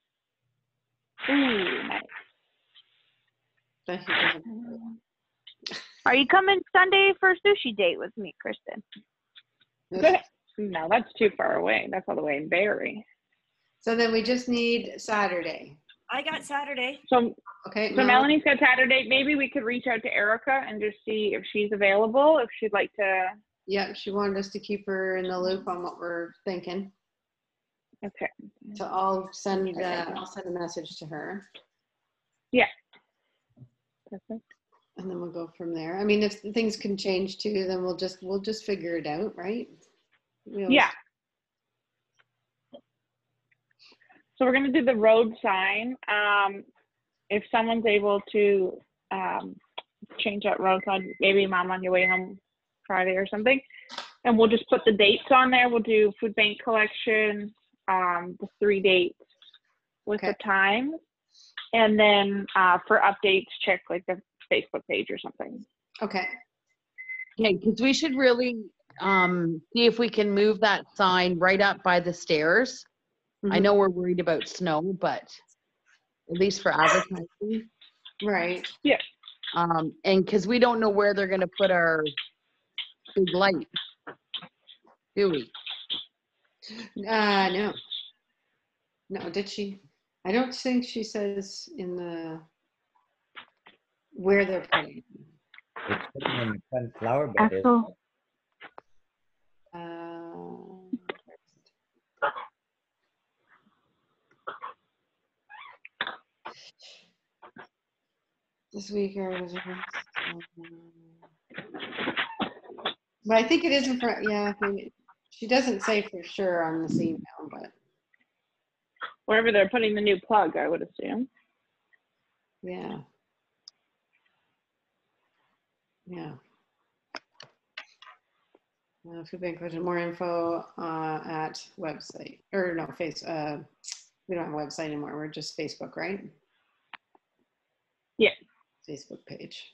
Speaker 4: Ooh, nice.
Speaker 2: But he doesn't-
Speaker 1: Are you coming Sunday for a sushi date with me, Kristen?
Speaker 4: No, that's too far away. That's all the way in Barrie.
Speaker 2: So then we just need Saturday.
Speaker 6: I got Saturday.
Speaker 4: So
Speaker 2: Okay.
Speaker 4: So Melanie's got Saturday. Maybe we could reach out to Erica and just see if she's available, if she'd like to.
Speaker 2: Yeah, she wanted us to keep her in the loop on what we're thinking.
Speaker 4: Okay.
Speaker 2: So I'll send a message to her,
Speaker 4: Perfect.
Speaker 2: and then we'll go from there. I mean, if things can change too, then we'll just figure it out, right? We always-
Speaker 4: Yeah. So we're gonna do the road sign. If someone's able to change that road sign, maybe Mom on your way home Friday or something, and we'll just put the dates on there. We'll do food bank collection, the 3 dates with the
Speaker 2: Okay.
Speaker 4: time, and then for updates, check like the Facebook page or something.
Speaker 2: Okay.
Speaker 3: Okay, because we should really see if we can move that sign right up by the stairs. I
Speaker 2: Mhm.
Speaker 3: know we're worried about snow, but at least for advertising.
Speaker 2: Right.
Speaker 3: And because we don't know where they're gonna put our big light, do we?
Speaker 2: No. No, did she? I don't think she says in the where they're putting.
Speaker 5: It's putting in the front flower bed. Isn't
Speaker 1: Axel.
Speaker 5: it?
Speaker 2: This week or but I think it is in front. Yeah, I mean, she doesn't say for sure on this email, but
Speaker 4: Wherever they're putting the new plug, I would assume.
Speaker 2: yeah. Yeah. Food bank question, more info at website or no face. We don't have a website anymore. We're just Facebook, right?
Speaker 4: Yeah.
Speaker 2: Facebook page.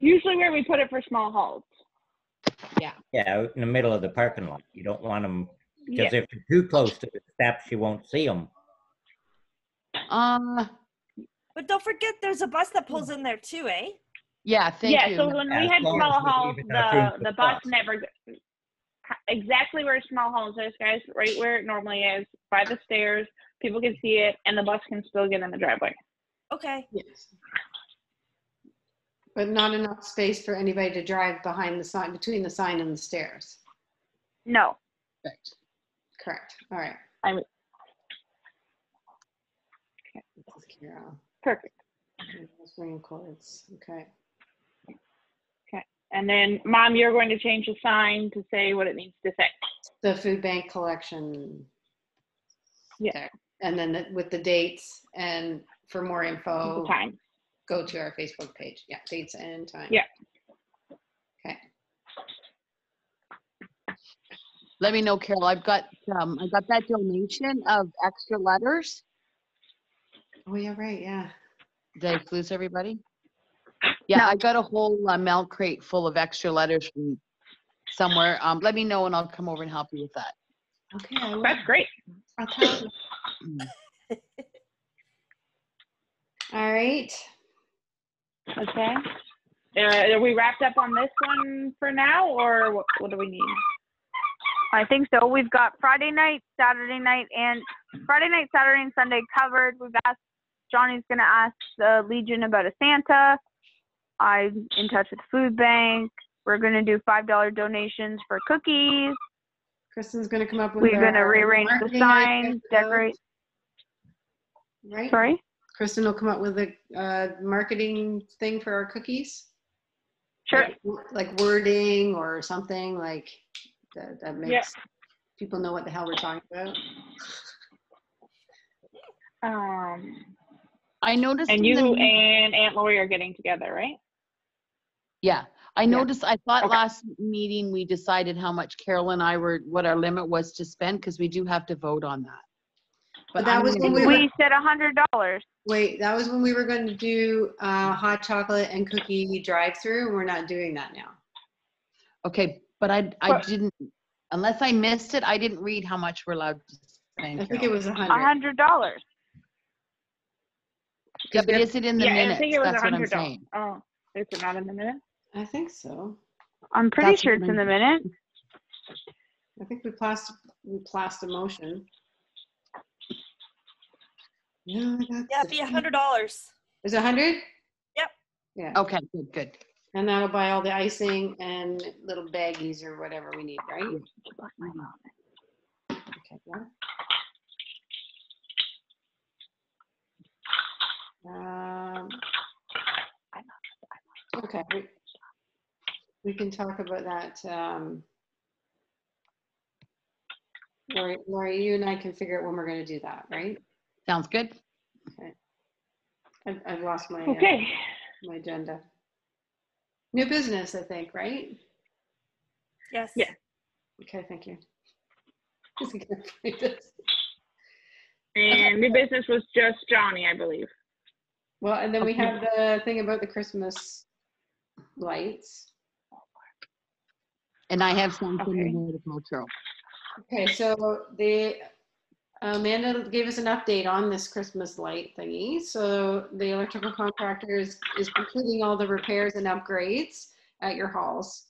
Speaker 4: Usually where we put it for small hauls.
Speaker 3: Yeah.
Speaker 5: Yeah, out in the middle of the parking lot. You don't want them, because
Speaker 4: Yeah.
Speaker 5: if you're too close to the steps, you won't see them.
Speaker 6: But don't forget, there's a bus that pulls in there too, eh?
Speaker 3: Yeah, thank
Speaker 4: Yeah,
Speaker 3: you.
Speaker 4: so when we
Speaker 5: As
Speaker 4: had
Speaker 5: long
Speaker 4: small
Speaker 5: as we
Speaker 4: hauls,
Speaker 5: leave enough room for
Speaker 4: the bus
Speaker 5: bus.
Speaker 4: never, exactly where small hauls is, guys, right where it normally is, by the stairs, people can see it, and the bus can still get in the driveway.
Speaker 6: Okay.
Speaker 2: Yes. But not enough space for anybody to drive behind the sign, between the sign and the stairs.
Speaker 1: No.
Speaker 3: Perfect.
Speaker 2: Correct. All right.
Speaker 4: I'm
Speaker 2: This is Carol.
Speaker 4: perfect.
Speaker 2: Ring cords. Okay.
Speaker 4: And then, Mom, you're going to change the sign to say what it needs to say.
Speaker 2: The food bank collection.
Speaker 4: Yeah.
Speaker 2: There. And then with the dates, and for more
Speaker 4: The
Speaker 2: info,
Speaker 4: time.
Speaker 2: go to our Facebook page. Yeah, dates and time.
Speaker 4: Yeah.
Speaker 2: Okay.
Speaker 3: Let me know, Carol. I got that donation of extra letters.
Speaker 2: Oh yeah, right. Yeah.
Speaker 3: Did I lose everybody? Yeah, I got a whole milk crate full of extra letters from somewhere. Let me know and I'll come over and help you with that.
Speaker 2: Okay. I will.
Speaker 4: That's great.
Speaker 2: I'll tell you. All right.
Speaker 4: Okay. Are we wrapped up on this one for now, or what do we need?
Speaker 1: I think so. We've got Friday night, Saturday night, and Saturday, and Sunday covered. We've asked, Johnny's going to ask the Legion about a Santa. I'm in touch with Food Bank. We're going to do $5 donations for cookies.
Speaker 2: Kristen's going to come up with.
Speaker 1: We're going to rearrange the
Speaker 2: marketing
Speaker 1: signs,
Speaker 2: ideas,
Speaker 1: decorate.
Speaker 2: Right.
Speaker 1: Sorry?
Speaker 2: Kristen will come up with a marketing thing for our cookies.
Speaker 1: Sure.
Speaker 2: Like wording or something like that makes people know what the hell we're talking about.
Speaker 3: I noticed.
Speaker 4: And you and Aunt Lori are getting together, right?
Speaker 3: Yeah, I noticed. I thought
Speaker 4: Okay.
Speaker 3: last meeting we decided how much Carol and I what our limit was to spend, because we do have to vote on that.
Speaker 2: But that was when
Speaker 1: we said $100.
Speaker 2: Wait, that was when we were going to do hot chocolate and cookie drive-through, and we're not doing that now.
Speaker 3: Okay, but I didn't, unless I missed it, I didn't read how much we're allowed to spend.
Speaker 2: I think it was $100.
Speaker 1: $100.
Speaker 3: Yeah, but is it in the minutes?
Speaker 4: I think it was
Speaker 3: That's what I'm
Speaker 4: $100.
Speaker 3: saying.
Speaker 4: Oh, is it not in the minute?
Speaker 2: I think so.
Speaker 1: I'm pretty
Speaker 3: That's
Speaker 1: sure
Speaker 3: what
Speaker 1: it's in the minute.
Speaker 2: I think we passed a motion. Yeah,
Speaker 6: Yeah, it'd be $100.
Speaker 2: Is it 100?
Speaker 6: Yep.
Speaker 2: Yeah.
Speaker 3: Okay, good.
Speaker 2: And that'll buy all the icing and little baggies or whatever we need, right? Okay. What? Okay. We can talk about that. Lori, you and I can figure out when we're going to do that, right?
Speaker 3: Sounds good.
Speaker 2: Okay. I've lost my my agenda. New business, I think, right?
Speaker 6: Yes.
Speaker 4: Yeah.
Speaker 2: Okay, thank you. I can't find this.
Speaker 4: And new business was just Johnny, I believe.
Speaker 2: Well, and then we have the thing about the Christmas lights.
Speaker 3: And I have something
Speaker 4: Okay.
Speaker 3: in horticultural.
Speaker 2: Okay, so Amanda gave us an update on this Christmas light thingy. So the electrical contractor is completing all the repairs and upgrades at your halls.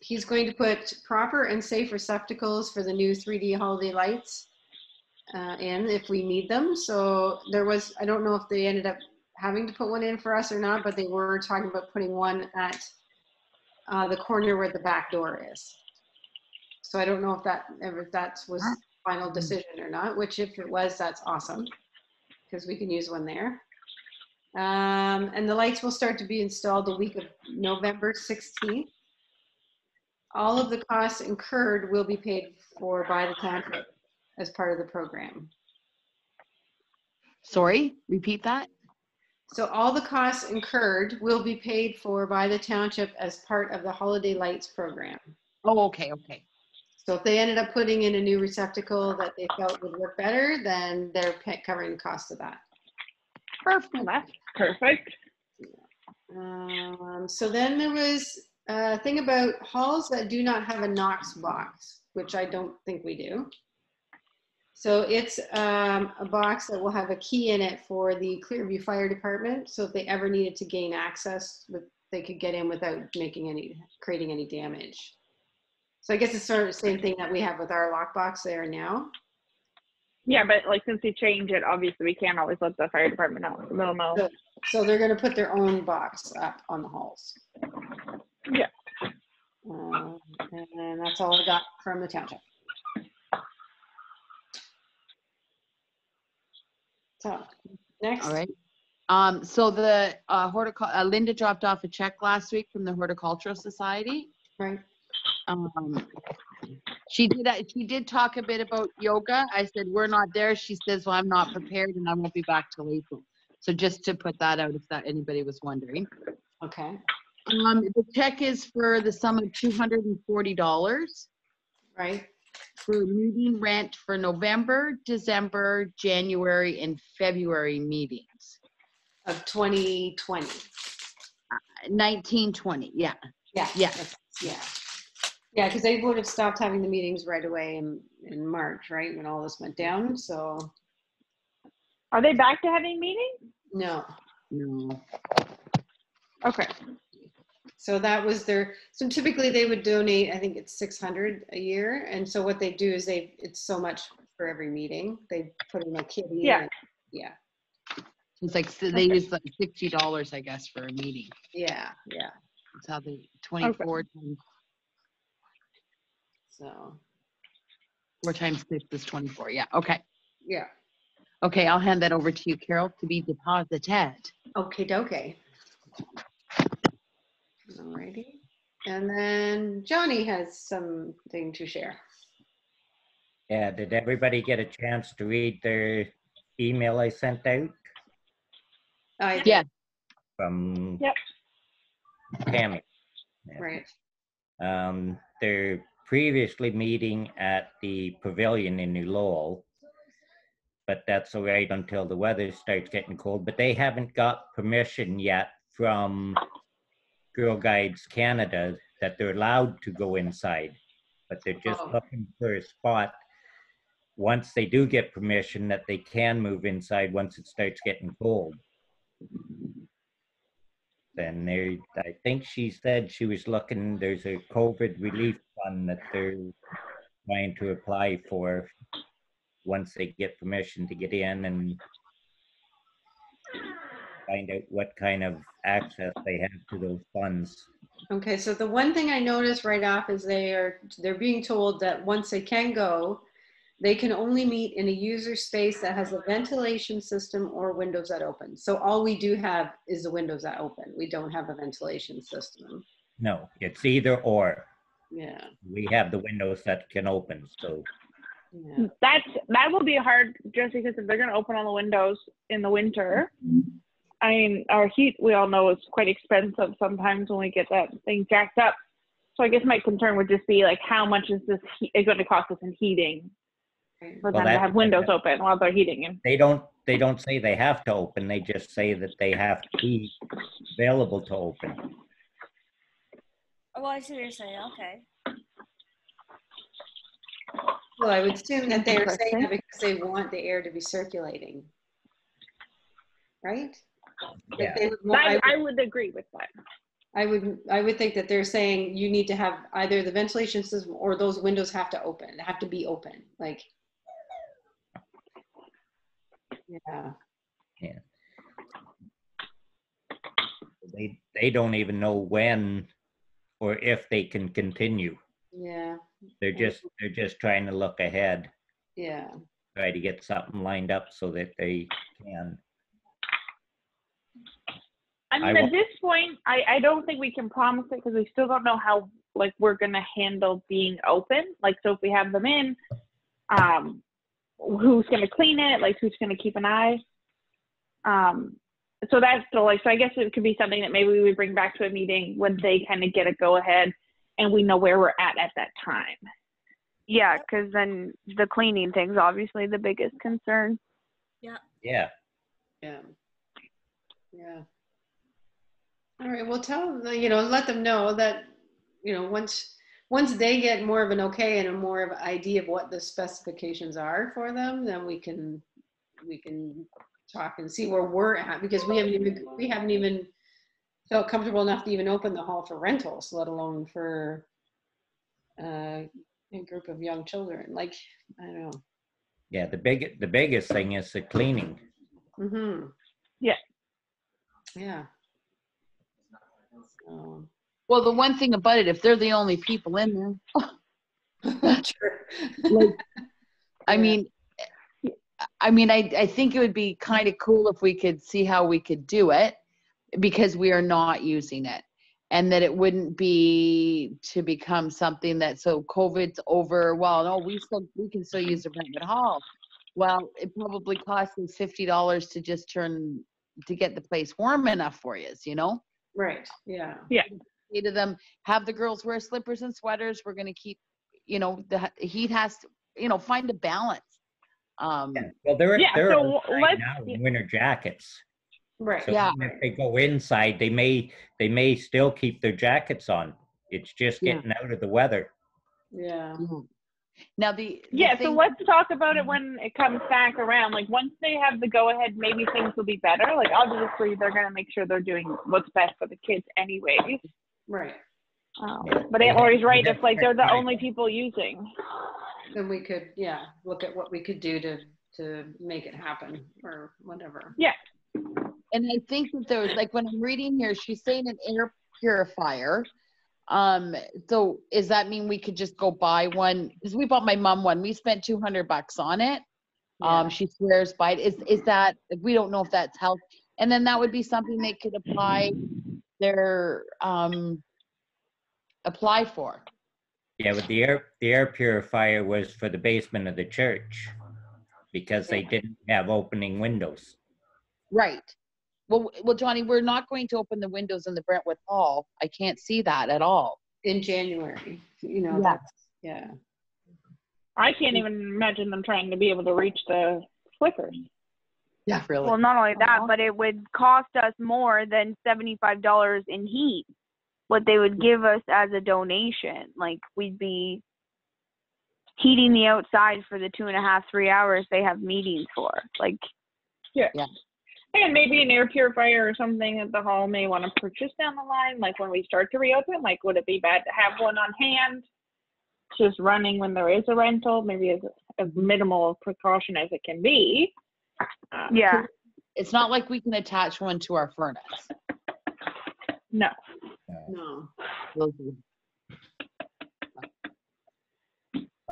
Speaker 2: He's going to put proper and safe receptacles for the new 3D holiday lights in if we need them. So I don't know if they ended up having to put one in for us or not, but they were talking about putting one at the corner where the back door is. So I don't know if that was final decision or not, which if it was, that's awesome because we can use one there. And the lights will start to be installed the week of November 16th. All of the costs incurred will be paid for by the township as part of the program.
Speaker 3: Sorry, repeat that.
Speaker 2: So all the costs incurred will be paid for by the township as part of the Holiday Lights program.
Speaker 3: Oh, okay.
Speaker 2: So if they ended up putting in a new receptacle that they felt would work better, then they're covering the cost of that.
Speaker 3: Perfect.
Speaker 4: Well, that's perfect.
Speaker 2: So then there was a thing about halls that do not have a Knox box, which I don't think we do. So it's a box that will have a key in it for the Clearview Fire Department. So if they ever needed to gain access, they could get in without creating any damage. So I guess it's sort of the same thing that we have with our lockbox there now.
Speaker 4: Yeah, but like since we change it, obviously we can't always let the fire department know. They'll know.
Speaker 2: So they're going to put their own box up on the halls.
Speaker 4: Yeah.
Speaker 2: And that's all I got from the township. So next.
Speaker 3: All right. So the Linda dropped off a check last week from the Horticultural Society.
Speaker 2: Right.
Speaker 3: She did talk a bit about yoga. I said, we're not there. She says, well, I'm not prepared and I won't be back till April. So just to put that out, if that anybody was wondering.
Speaker 2: Okay.
Speaker 3: The check is for the sum of $240.
Speaker 2: Right.
Speaker 3: For meeting rent for November, December, January, and February meetings.
Speaker 2: Of 2020.
Speaker 3: 1920, yeah.
Speaker 2: Yeah.
Speaker 3: Yeah.
Speaker 2: Yeah. Yeah, because they would have stopped having the meetings right away in March, right, when all this went down. So.
Speaker 4: Are they back to having meetings?
Speaker 2: No.
Speaker 3: No.
Speaker 4: Okay.
Speaker 2: So that was so typically they would donate, I think it's $600 a year. And so what they do is it's so much for every meeting. They put in a kitty.
Speaker 4: Yeah.
Speaker 2: Yeah.
Speaker 3: It's like, so they use like $60, I guess, for a meeting.
Speaker 2: Yeah. Yeah.
Speaker 3: That's how they, 24 times.
Speaker 2: So.
Speaker 3: 4 times 6 is 24. Yeah. Okay.
Speaker 2: Yeah.
Speaker 3: Okay. I'll hand that over to you, Carol, to be deposited.
Speaker 2: Okay. Dokie. Alrighty. And then Johnny has something to share.
Speaker 5: Yeah, did everybody get a chance to read their email I sent out
Speaker 3: Yeah.
Speaker 5: from
Speaker 4: Yep.
Speaker 5: Tammy?
Speaker 2: Right.
Speaker 5: They're previously meeting at the pavilion in New Lowell, but that's all right until the weather starts getting cold. But they haven't got permission yet from Girl Guides Canada that they're allowed to go inside, but they're just looking for a spot once they do get permission that they can move inside once it starts getting cold. Then I think she said she was looking, there's a COVID relief fund that they're trying to apply for once they get permission to get in and find out what kind of access they have to those funds.
Speaker 2: Okay, so the one thing I noticed right off is they're being told that once they can go, they can only meet in a user space that has a ventilation system or windows that open. So all we do have is the windows that open. We don't have a ventilation system.
Speaker 5: No, it's either or.
Speaker 2: Yeah.
Speaker 5: We have the windows that can open, so.
Speaker 2: Yeah.
Speaker 4: That will be hard just because if they're going to open all the windows in the winter, I mean, our heat, we all know, is quite expensive sometimes when we get that thing jacked up. So I guess my concern would just be like, how much is this going to cost us in heating for them to have windows open while they're heating? And
Speaker 5: they don't say they have to open. They just say that they have to be available to open.
Speaker 6: Oh, I see what you're saying. Okay.
Speaker 2: Well, I would assume that they're saying that because they want the air to be circulating, right?
Speaker 5: Yeah.
Speaker 4: I would agree with that.
Speaker 2: I would think that they're saying you need to have either the ventilation system or those windows have to open. They have to be open. Like, yeah.
Speaker 5: Yeah. They don't even know when or if they can continue.
Speaker 2: Yeah.
Speaker 5: They're just trying to look ahead.
Speaker 2: Yeah.
Speaker 5: Try to get something lined up so that they can.
Speaker 4: I mean, at this point, I don't think we can promise it because we still don't know how, like, we're going to handle being open. Like, so if we have them in, who's going to clean it? Like, who's going to keep an eye? So that's still, like, so I guess it could be something that maybe we would bring back to a meeting when they kind of get a go ahead and we know where we're at that time.
Speaker 1: Yeah, because then the cleaning thing's obviously the biggest concern.
Speaker 6: Yeah.
Speaker 5: Yeah.
Speaker 2: Yeah. Yeah. All right, well, let them know that, once they get more of an okay and a more of an idea of what the specifications are for them, then we can talk and see where we're at, because we haven't even felt comfortable enough to even open the hall for rentals, let alone for a group of young children. Like, I don't know.
Speaker 5: Yeah, the biggest thing is the cleaning.
Speaker 2: Mm-hmm.
Speaker 4: Yeah.
Speaker 2: Yeah. So.
Speaker 3: Well, the one thing about it, if they're the only people in there,
Speaker 2: Sure.
Speaker 3: like, I
Speaker 2: Yeah.
Speaker 3: mean, I think it would be kind of cool if we could see how we could do it, because we are not using it, and that it wouldn't be to become something that, so COVID's over, well, no, we can still use the Brentwood Hall. Well, it probably costs us $50 to just to get the place warm enough for you,
Speaker 2: Right. Yeah.
Speaker 4: Yeah.
Speaker 3: Say to them, have the girls wear slippers and sweaters. We're going to keep, the heat has to, find a balance.
Speaker 5: Yeah. Well, they're
Speaker 4: so
Speaker 5: outside now in winter jackets.
Speaker 2: Right.
Speaker 5: So
Speaker 3: Yeah.
Speaker 5: even if they go inside, they may still keep their jackets on. It's just getting out of the weather.
Speaker 2: Yeah.
Speaker 3: Now the
Speaker 4: Yeah, so
Speaker 3: thing,
Speaker 4: let's talk about it when it comes back around. Like, once they have the go-ahead, maybe things will be better. Like, obviously, they're going to make sure they're doing what's best for the kids anyways.
Speaker 2: Right.
Speaker 4: But Aunt Lori's right. It's like they're the only people using.
Speaker 2: Then we could, look at what we could do to make it happen or whatever.
Speaker 4: Yeah.
Speaker 3: and I think that there's, like, when I'm reading here, she's saying an air purifier. So does that mean we could just go buy one? Because we bought my mom one. We spent $200 on it.
Speaker 2: Yeah.
Speaker 3: She swears by it. Is that, we don't know if that's health. And then that would be something they could apply for.
Speaker 5: Yeah, but the air purifier was for the basement of the church because they didn't have opening windows.
Speaker 3: Right. Well, Johnny, we're not going to open the windows in the Brentwood Hall. I can't see that at all.
Speaker 2: In January,
Speaker 3: Yeah.
Speaker 4: I can't even imagine them trying to be able to reach the slippers.
Speaker 3: Yeah, really.
Speaker 1: Well, not only that, but it would cost us more than $75 in heat, what they would give us as a donation. Like, we'd be heating the outside for the 2.5, 3 hours they have meetings for. Like,
Speaker 4: Yeah.
Speaker 3: Yeah.
Speaker 4: And maybe an air purifier or something that the hall may want to purchase down the line. Like, when we start to reopen, like, would it be bad to have one on hand, just running when there is a rental, maybe as minimal precaution as it can be?
Speaker 1: yeah.
Speaker 3: It's not like we can attach one to our furnace.
Speaker 4: No.
Speaker 2: No.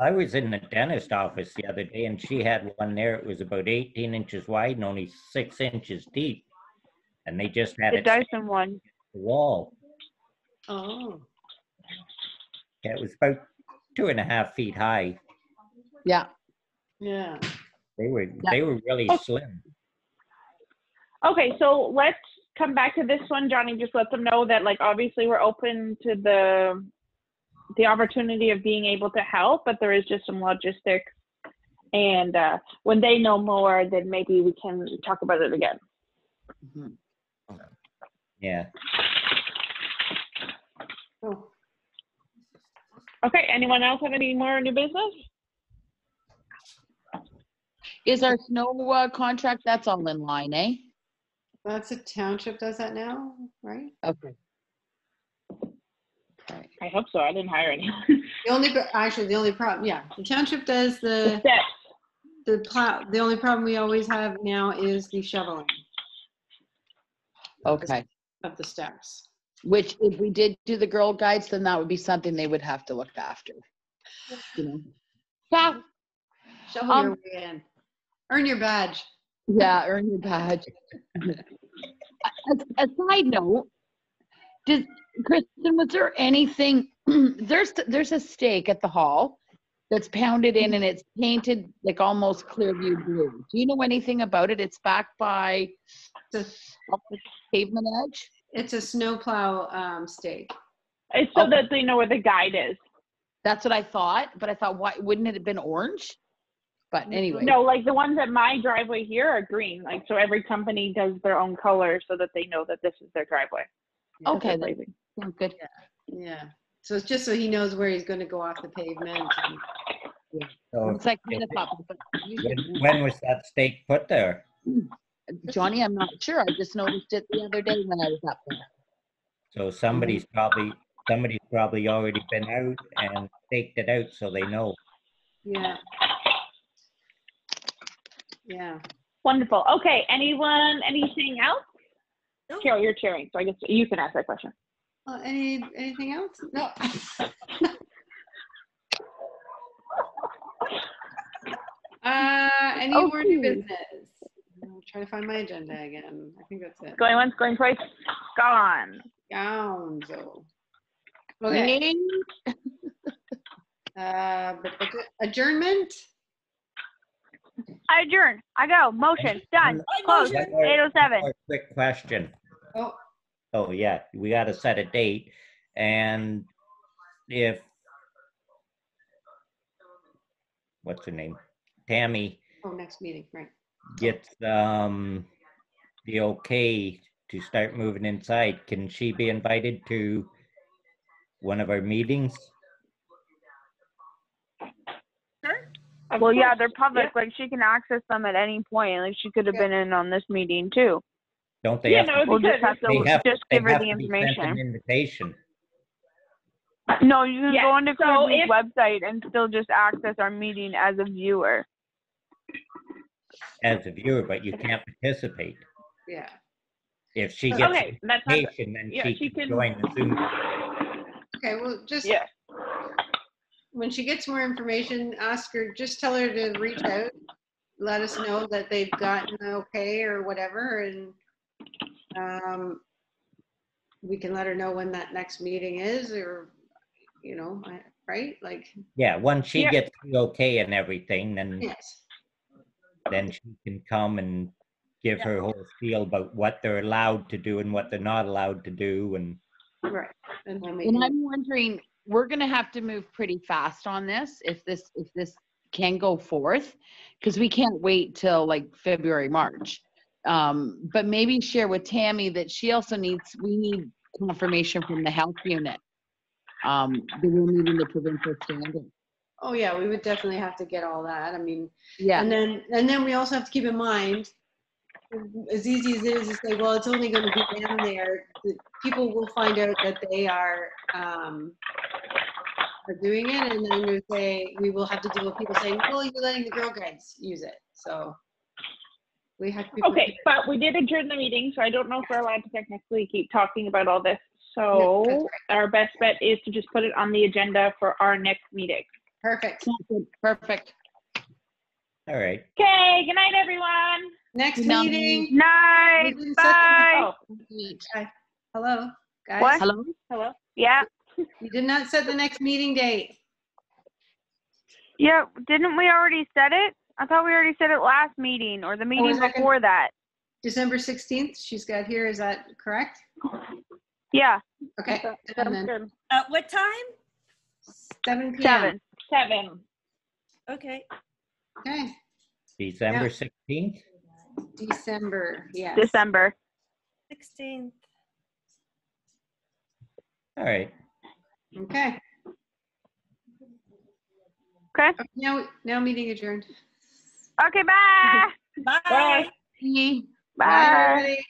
Speaker 5: I was in the dentist office the other day and she had one there. It was about 18 inches wide and only 6 inches deep. And they just had
Speaker 1: The
Speaker 5: it
Speaker 1: Dyson one.
Speaker 5: the wall.
Speaker 2: Oh.
Speaker 5: Yeah, it was about 2.5 feet high.
Speaker 3: Yeah.
Speaker 2: Yeah.
Speaker 5: They were really slim.
Speaker 4: Okay, so let's come back to this one. Johnny, just let them know that, like, obviously we're open to the opportunity of being able to help, but there is just some logistics. And when they know more, then maybe we can talk about it again.
Speaker 3: Mm-hmm.
Speaker 5: Yeah.
Speaker 2: Oh.
Speaker 4: Okay, anyone else have any more new business?
Speaker 3: Is our snow contract, that's all in line, eh?
Speaker 2: That's a township does that now, right?
Speaker 3: Okay.
Speaker 4: I hope so. I didn't hire anyone.
Speaker 2: The only problem, the township does
Speaker 4: The steps.
Speaker 2: the plow. The only problem we always have now is the shoveling
Speaker 3: Okay.
Speaker 2: of the steps.
Speaker 3: Which, if we did do the Girl Guides, then that would be something they would have to look after. Yeah.
Speaker 2: Shovel your way in. Earn your badge.
Speaker 3: Yeah, earn your badge. A side note, Kristen, was there anything, there's a stake at the hall that's pounded in and it's painted like almost Clearview blue. Do you know anything about it? It's back by the pavement edge.
Speaker 2: It's a snowplow stake.
Speaker 4: It's so that they know where the guide is.
Speaker 3: That's what I thought, but I thought, why wouldn't it have been orange? But anyway.
Speaker 4: No, like the ones at my driveway here are green. Like, so every company does their own color so that they know that this is their driveway.
Speaker 3: Okay,
Speaker 4: That's
Speaker 3: then.
Speaker 4: amazing.
Speaker 3: Sounds good.
Speaker 2: Yeah. So it's just so he knows where he's going to go off the pavement.
Speaker 5: So
Speaker 3: It's like
Speaker 5: if-
Speaker 3: but
Speaker 5: when was that stake put there?
Speaker 3: Johnny, I'm not sure. I just noticed it the other day when I was up there.
Speaker 5: So somebody's probably already been out and staked it out so they know.
Speaker 2: Yeah. Yeah.
Speaker 4: Wonderful. Okay. Anyone? Anything else?
Speaker 6: Nope.
Speaker 4: Carol, you're cheering, so I guess you can ask that question.
Speaker 2: Anything else? No. Any more new
Speaker 4: Okay.
Speaker 2: business? I'm trying to find my agenda again. I think that's it.
Speaker 4: Going once, going twice, gone.
Speaker 2: Gonzo. Okay. Adjournment?
Speaker 1: I adjourn. I go. Motion. Done.
Speaker 6: I
Speaker 1: Close.
Speaker 6: motion.
Speaker 5: One
Speaker 1: 8:07.
Speaker 5: more quick question.
Speaker 2: Oh,
Speaker 5: Oh yeah, we got to set a date, and if what's her name, Tammy
Speaker 2: next meeting, right.
Speaker 5: gets the okay to start moving inside, can she be invited to one of our meetings?
Speaker 4: Of
Speaker 1: Well, yeah,
Speaker 4: course.
Speaker 1: they're public.
Speaker 4: Yeah.
Speaker 1: Like, she can access them at any point. Like, she could have been in on this meeting too.
Speaker 5: Don't they
Speaker 4: Yeah,
Speaker 5: have
Speaker 4: no,
Speaker 5: to,
Speaker 4: it'd be
Speaker 1: We'll
Speaker 4: good.
Speaker 1: just have
Speaker 5: they
Speaker 1: to
Speaker 5: have
Speaker 1: just
Speaker 5: they
Speaker 1: give her
Speaker 5: have
Speaker 1: the
Speaker 5: to be sent an
Speaker 1: information.
Speaker 5: invitation?
Speaker 1: No, you can
Speaker 4: Yeah,
Speaker 1: go onto
Speaker 4: so
Speaker 1: Clearview's
Speaker 4: if-
Speaker 1: website and still just access our meeting as a viewer.
Speaker 5: As a viewer, but you can't participate.
Speaker 2: Yeah.
Speaker 5: If she gets
Speaker 4: Okay,
Speaker 5: an
Speaker 4: that's not.
Speaker 5: invitation, then
Speaker 4: Yeah,
Speaker 5: she
Speaker 4: she
Speaker 5: can
Speaker 4: can.
Speaker 5: join the Zoom.
Speaker 2: Okay, well, just
Speaker 4: Yeah.
Speaker 2: when she gets more information, ask her, just tell her to reach out, let us know that they've gotten the okay or whatever, and we can let her know when that next meeting is, or, you know, right? Like,
Speaker 5: Yeah, once she
Speaker 4: Yeah.
Speaker 5: gets the okay and everything,
Speaker 2: yes.
Speaker 5: then she can come and give her whole spiel about what they're allowed to do and what they're not allowed to do. And
Speaker 2: Right. And we'll make
Speaker 3: And
Speaker 2: it-
Speaker 3: I'm wondering, we're gonna have to move pretty fast on this if this can go forth, because we can't wait till like February, March. But maybe share with Tammy that we need confirmation from the health unit. That we're meeting the provincial standard.
Speaker 2: Oh, yeah, we would definitely have to get all that. I mean,
Speaker 3: Yeah,
Speaker 2: and then we also have to keep in mind, as easy as it is to say, well, it's only going to be down there, people will find out that they are doing it, and then they say, we will have to deal with people saying, well, you're letting the Girl Guides use it. So we have to be
Speaker 4: Okay, but we did adjourn the meeting, so I don't know if we're allowed to technically keep talking about all this.
Speaker 2: No, that's
Speaker 4: So our best bet is to just put it on the agenda for our next meeting.
Speaker 2: Perfect.
Speaker 3: perfect.
Speaker 5: all right,
Speaker 4: Okay, good night, everyone.
Speaker 2: Next
Speaker 3: Good night.
Speaker 2: meeting.
Speaker 1: Night.
Speaker 2: We didn't set the-
Speaker 1: Bye.
Speaker 4: Oh,
Speaker 2: Hello, guys.
Speaker 1: What?
Speaker 3: Hello?
Speaker 4: hello.
Speaker 1: Yeah.
Speaker 2: You did not set the next meeting date.
Speaker 1: Yeah. Didn't we already set it? I thought we already set it last meeting or the meeting
Speaker 2: is that
Speaker 1: before that.
Speaker 2: December 16th, she's got here, is that correct?
Speaker 1: Yeah.
Speaker 2: Okay.
Speaker 4: That
Speaker 2: And
Speaker 4: sounds
Speaker 2: then
Speaker 4: good.
Speaker 6: At what time?
Speaker 2: 7 p.m.
Speaker 1: 7.
Speaker 4: 7.
Speaker 6: Okay.
Speaker 2: Okay,
Speaker 5: December 16th.
Speaker 2: December, yes.
Speaker 1: December.
Speaker 6: 16th.
Speaker 5: All right,
Speaker 2: Okay.
Speaker 1: Okay.
Speaker 2: Now meeting adjourned.
Speaker 1: Okay. Bye.
Speaker 6: Bye.
Speaker 4: Bye.
Speaker 1: Bye.
Speaker 2: Bye, everybody.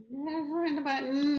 Speaker 2: Never mind the button.